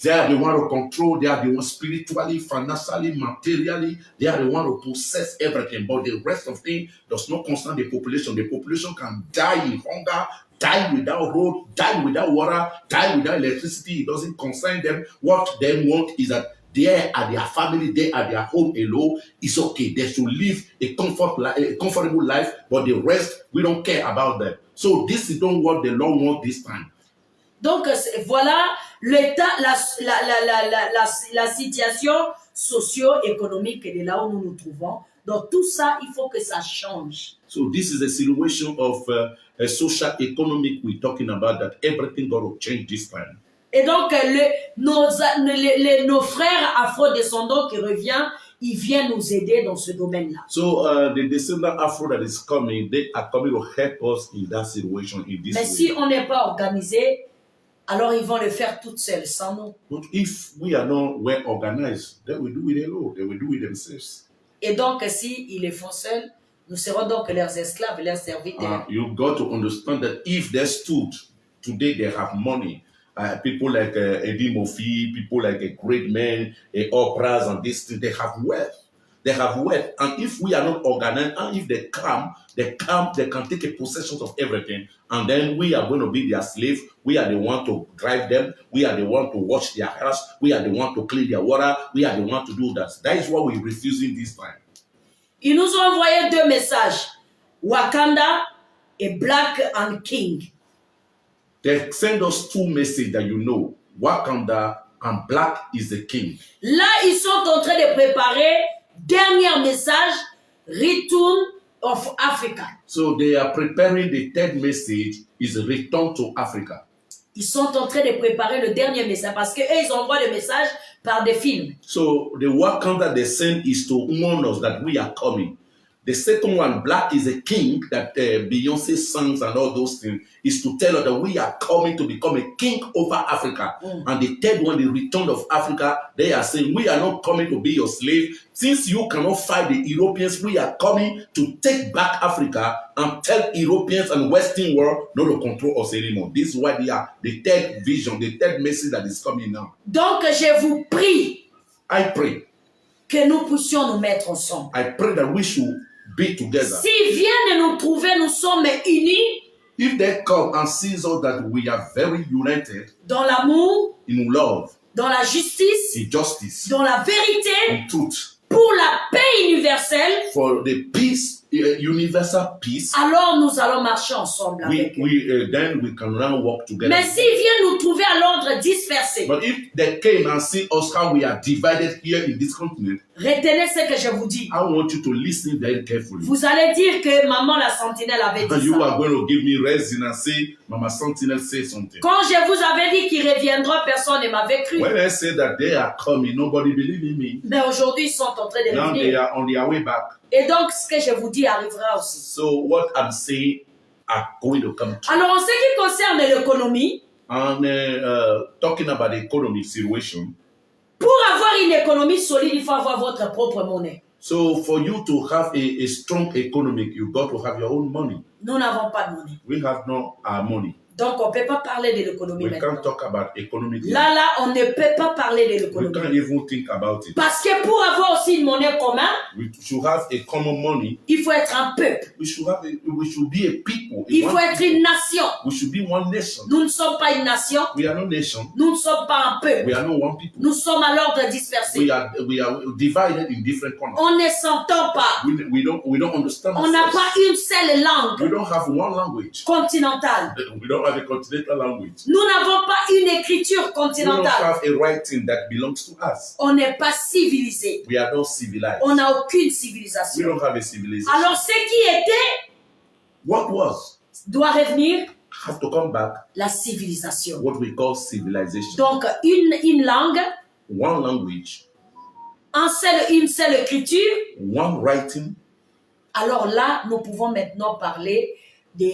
They are the one to control. They are the one spiritually, financially, materially. They are the one to possess everything. But the rest of things does not concern the population. The population can die in hunger, die without road, die without water, die without electricity. It doesn't concern them. What they want is that they are their family, they are their home alone. It's okay. They should live a comfortable life, but the rest, we don't care about them. So this is not what the Lord wants this time. Donc voilà l'état, la situation socio-économique de là où nous nous trouvons. Donc tout ça, il faut que ça change. So this is a situation of a social economic we're talking about, that everything got to change this time. Et donc nos frères afro-descendants qui reviennent, il vient nous aider dans ce domaine-là. So the descendant Afro that is coming, they are coming to help us in that situation, in this Mais way. si on n'est pas organisé, alors ils vont le faire toutes seules, sans nous. But if we are not well organized, they will do it alone. They will do it themselves. Et donc, si ils le font seuls, nous serons donc leurs esclaves, leurs serviteurs. You got to understand that if they stood, today they have money. People like Eddie Murphy, people like a great man, Oprahs and this thing, they have wealth. They have wealth. And if we are not organized, and if they come, they can take a possession of everything. And then we are going to be their slave. We are the one to drive them. We are the one to wash their house. We are the one to clean their water. We are the one to do that. That is what we're refusing this time. Ils nous ont envoyé 2 messages, Wakanda et Black and King. They send us 2 messages that you know, Wakanda and Black is the king. Là, ils sont en train de préparer dernier message, Return of Africa. So they are preparing the 3rd message, is Return to Africa. Ils sont en train de préparer le dernier message parce que eux, ils envoient le message par des films. So the Wakanda they send is to warn us that we are coming. The second one, Black is a king, that Beyonce songs and all those things, is to tell us that we are coming to become a king over Africa. And the third one, the Return of Africa, they are saying we are not coming to be your slave. Since you cannot fight the Europeans, we are coming to take back Africa and tell Europeans and Western world not to control us anymore. This is why they are the 3rd vision, the 3rd message that is coming now. Donc, je vous prie I pray. Que nous puissions nous mettre ensemble. I pray that we should be together. S'ils viennent nous trouver, nous sommes unis. If they come and see us that we are very united dans l'amour, in love, dans la justice, in justice, dans la vérité, in truth, pour la paix universelle, for the peace, universal peace, alors nous allons marcher ensemble avec eux. Then we can now walk together. Mais s'ils viennent nous trouver à l'ordre dispersé, but if they came and see us how we are divided here in this continent, retenez ce que je vous dis. I want you to listen very carefully. Vous allez dire que maman la sentinelle avait dit You ça. are going to give me reason and say, Mama Sentinel say something. Quand je vous avais dit qu'il reviendra, personne ne m'avait cru. When I said that they are coming, nobody believed in me. Mais aujourd'hui, ils sont en train de Now they revenir. are on their way back. Et donc, ce que je vous dis arrivera aussi. So what I'm saying are going to come true. Alors, en ce qui concerne l'économie, And talking about the economic situation, pour avoir une économie solide, il faut avoir votre propre monnaie. so for you to have a strong economic, you got to have your own money. Nous n'avons pas de monnaie. We have no our money. Donc, on ne peut pas parler de l'économie We maintenant. can't talk about economic. Là, on ne peut pas parler de We l'économie. can't even think about it. Parce que pour avoir aussi une monnaie commune, We should have a common money. il faut être un peuple. We should be a people. Il faut être une nation. We should be one nation. Nous ne sommes pas une nation. We are no nation. Nous ne sommes pas un peuple. We are no one people. Nous sommes à l'ordre dispersé. We are divided in different corners. On ne s'entend pas. We don't understand On n'a ourselves. pas une seule langue We don't have one language. continentale. We don't have a continental language. Nous n'avons pas une écriture We don't continentale. have a writing that belongs to us. On n'est pas civilisé. We are not civilized. On n'a aucune We civilisation. don't have a civilization. Alors, ce qui était What was doit revenir have to come back, la civilisation. what we call civilization. Donc, une langue, One language, une seule écriture. one writing. Alors là, nous pouvons maintenant parler de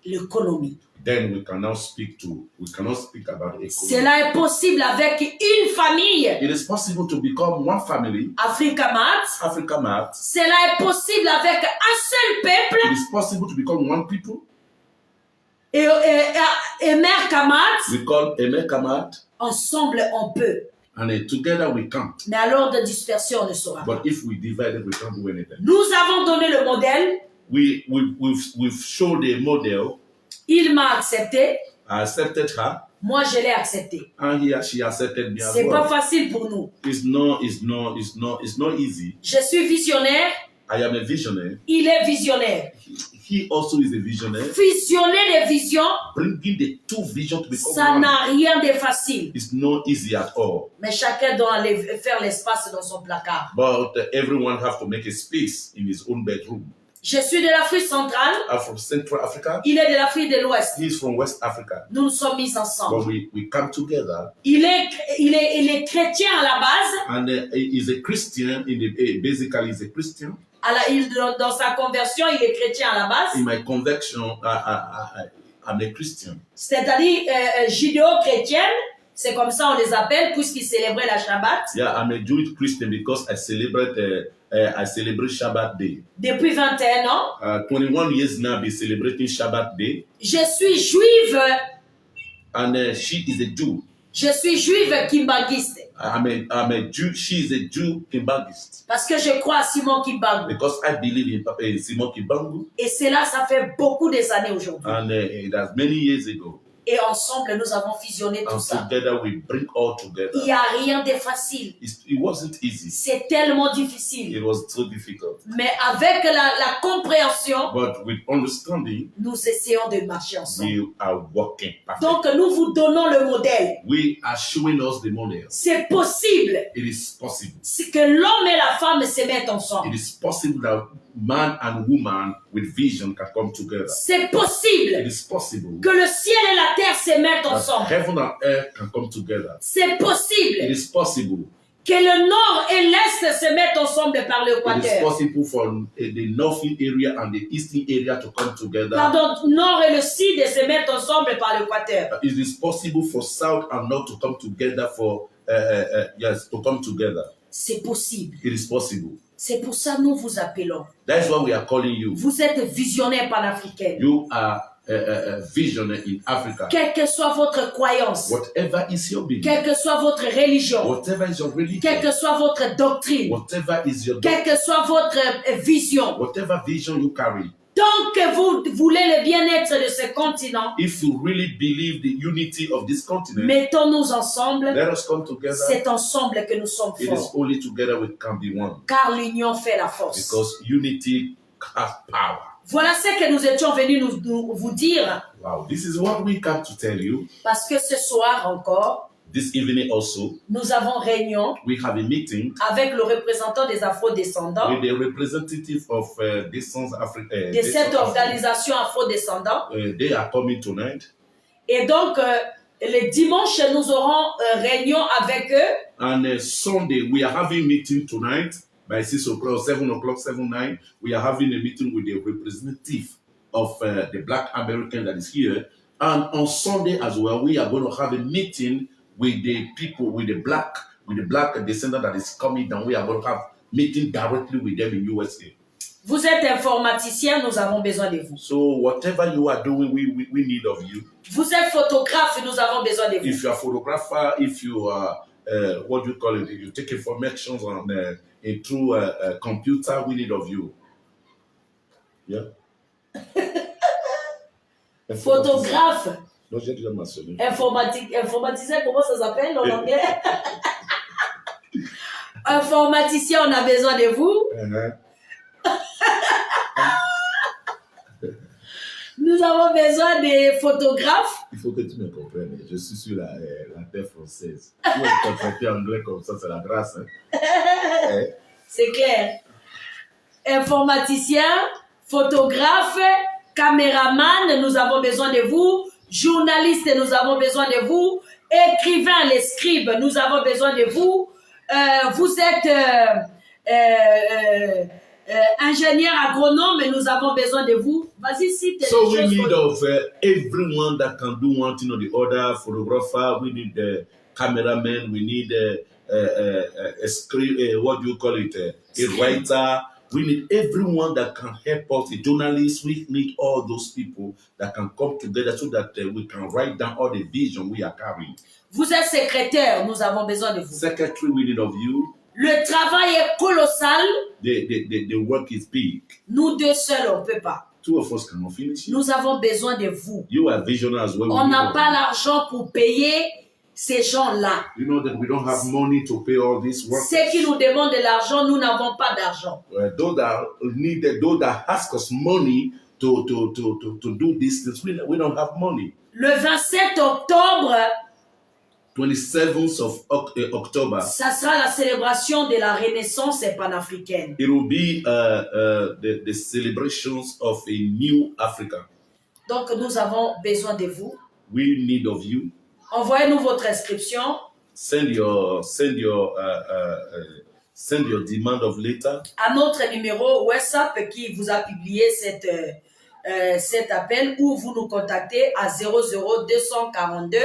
l'économie. Then we can now speak about economy. Cela est possible avec une famille. It is possible to become one family, Africamat. Africa Mart. Cela est possible avec un seul peuple. It is possible to become one people. Et Mère Kamat. We call Emeka Mart, Ensemble, on peut. and together we can't. Mais à l'ordre de dispersion, on ne saura pas. But if we divide it, we can't do anything. Nous avons donné le modèle. We've shown the model. Il m'a accepté. I accepted her, Moi, je l'ai accepté. and she accepted me as C'est pas well. facile pour nous. It's not easy. Je suis visionnaire. I am a visionary. Il est visionnaire. He also is a visionary. Fusionner des visions, Bringing the two visions to become ça one. n'a rien de facile. It's not easy at all. Mais chacun doit aller faire l'espace dans son placard. But everyone have to make a space in his own bedroom. Je suis de l'Afrique centrale. I'm from Central Africa. Il est de l'Afrique de l'Ouest. He's from West Africa. Nous nous sommes mis ensemble. But we come together. Il est chrétien à la base. And he's a Christian. Basically, he's a Christian. Dans sa conversion, il est chrétien à la base. In my conversion, I'm a Christian. C'est-à-dire judéo-chrétienne. C'est comme ça on les appelle puisqu'ils célébraient la Shabbat. Yeah, I'm a Jewish Christian because I celebrate Shabbat Day. Depuis 21 ans. 21 years now, be celebrating Shabbat Day. Je suis juive. And she is a Jew. Je suis juive kimbangiste. I'm a Jew. She is a Jew kimbangist. Parce que je crois à Simon Kimbangu. Because I believe in Simon Kimbangu. Et cela, ça fait beaucoup des années aujourd'hui. And it was many years ago. Et ensemble, nous avons fusionné tout ça. Together we bring all together. Il n'y a rien de facile. It wasn't easy. C'est tellement difficile. It was so difficult. Mais avec la compréhension, but with understanding, nous essayons de marcher ensemble. We are working perfectly. Donc, nous vous donnons le modèle. We are showing us the model. C'est possible. It is possible. C'est que l'homme et la femme se mettent ensemble. It is possible that man and woman with vision can come together. C'est possible. It is possible que le ciel et la terre se mettent ensemble. Heaven and earth can come together. C'est possible. It is possible que le nord et l'est se mettent ensemble par l'équateur. It is possible for the northern area and the eastern area to come together. Pardon, nord et le sud se mettent ensemble par l'équateur. It is possible for south and north to come together to come together. C'est possible. It is possible. C'est pour ça que nous vous appelons. That's why we are calling you. Vous êtes visionnaire panafricain. You are visionnaire in Africa. Quelle que soit votre croyance. Whatever is your belief. Quelle que soit votre religion. Whatever is your religion. Quelle que soit votre doctrine. Whatever is your quelle que soit votre vision. Whatever vision you carry. Tant que vous voulez le bien-être de ce continent, if you really believe the unity of this continent, mettons-nous ensemble. Let us come together. C'est ensemble que nous sommes forts. It is only together we can be one. Car l'union fait la force. Because unity has power. Voilà ce que nous étions venus vous dire. Wow, this is what we come to tell you. Parce que ce soir encore, this evening also, nous avons réunion we have a meeting avec le représentant des Afro-descendants, with the representative of de cette organisation Afro-descendants. They are coming tonight. Et donc, le dimanche, nous aurons réunion avec eux. And Sunday, we are having meeting tonight by 6 o'clock, 7 o'clock, 7-9. We are having a meeting with the representative of the Black American that is here. And on Sunday as well, we are going to have a meeting with the people, with the black descendant that is coming down. We are going to have meeting directly with them in USA. Vous êtes informaticien, nous avons besoin de vous. So whatever you are doing, we need of you. Vous êtes photographe, nous avons besoin de vous. If you are a photographer, if you are, what do you call it? You take information on through a computer, we need of you. Yeah. Photographe. Non, j'ai déjà mentionné. Informaticien, comment ça s'appelle en anglais? Informaticien, on a besoin de vous. Nous avons besoin des photographes. Il faut que tu me comprennes. Je suis sur la terre française. Tu es interprété anglais comme ça, c'est la grâce. Hein? C'est clair. Informaticien, photographe, caméraman, nous avons besoin de vous. Journaliste, nous avons besoin de vous. Écrivain, les scribes, nous avons besoin de vous. Vous êtes ingénieur agronome, nous avons besoin de vous. Vas-y, cite les So we choses need of everyone that can do one thing or the other. Photographer, we need a cameraman, we need a script, what do you call it? A writer. We need everyone that can help us, a journalist. We need all those people that can come together so that we can write down all the vision we are carrying. Vous êtes secrétaire, nous avons besoin de vous. Secretary, we need of you. Le travail est colossal. The work is big. Nous deux seuls, on ne peut pas. Two of us cannot finish it. Nous avons besoin de vous. You are visionary as well. On n'a pas l'argent pour payer ces gens-là. You know that we don't have money to pay all these workers. Ceux qui nous demandent de l'argent, nous n'avons pas d'argent. Those that ask us money to do these things, we don't have money. Le 27 octobre, 27th of October, ça sera la célébration de la renaissance panafricaine. it will be the celebrations of a new Africa. Donc, nous avons besoin de vous. We need of you. Envoyez-nous votre inscription Send your demand of letter à notre numéro WhatsApp qui vous a publié cet appel, ou vous nous contactez à 00242.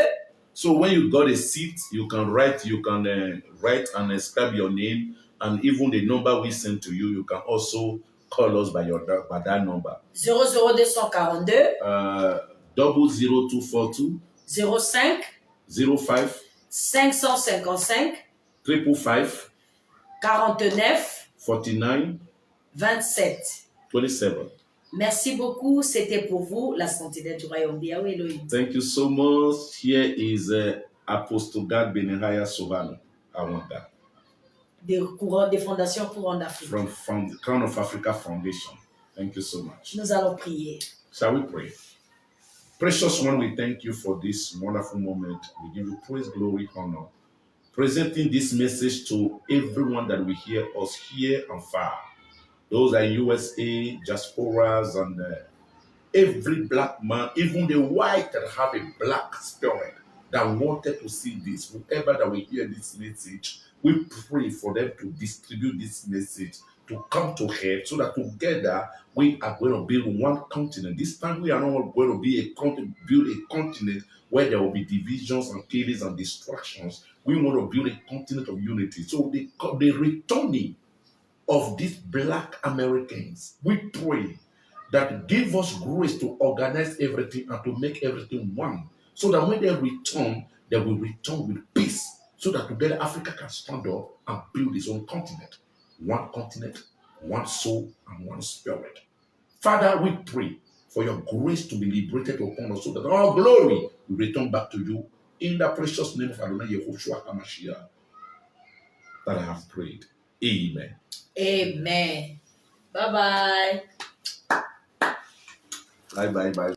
So when you got a seat, you can write and inscribe your name, and even the number we send to you, you can also call us by that number. 00242 00242 05 05 555 555 49 49 27. 27. Merci beaucoup. C'était pour vous la sentinelle du royaume de Yahweh Elohim. Thank you so much. Here is Apostle Gad Benihaya Sovano. I want that. Des fondations couronne d'Afrique. From the Crown of Africa Foundation. Thank you so much. Nous allons prier. Shall we pray? Precious one, we thank you for this wonderful moment. We give you praise, glory, honor. Presenting this message to everyone that will hear us here and far. Those are in USA, diasporas, and every black man, even the white that have a black spirit that wanted to see this, whoever that will hear this message, we pray for them to distribute this message, to come to head, so that together we are going to build one continent. This time we are not going to build a continent where there will be divisions and killings and distractions. We want to build a continent of unity. So the returning of these black Americans, we pray that give us grace to organize everything and to make everything one. So that when they will return with peace. So that together Africa can stand up and build its own continent. One continent, one soul, and one spirit. Father, we pray for your grace to be liberated upon us so that all glory will return back to you in the precious name of Adonai Yehoshua HaMashiach that I have prayed. Amen. Amen. Bye-bye. Bye.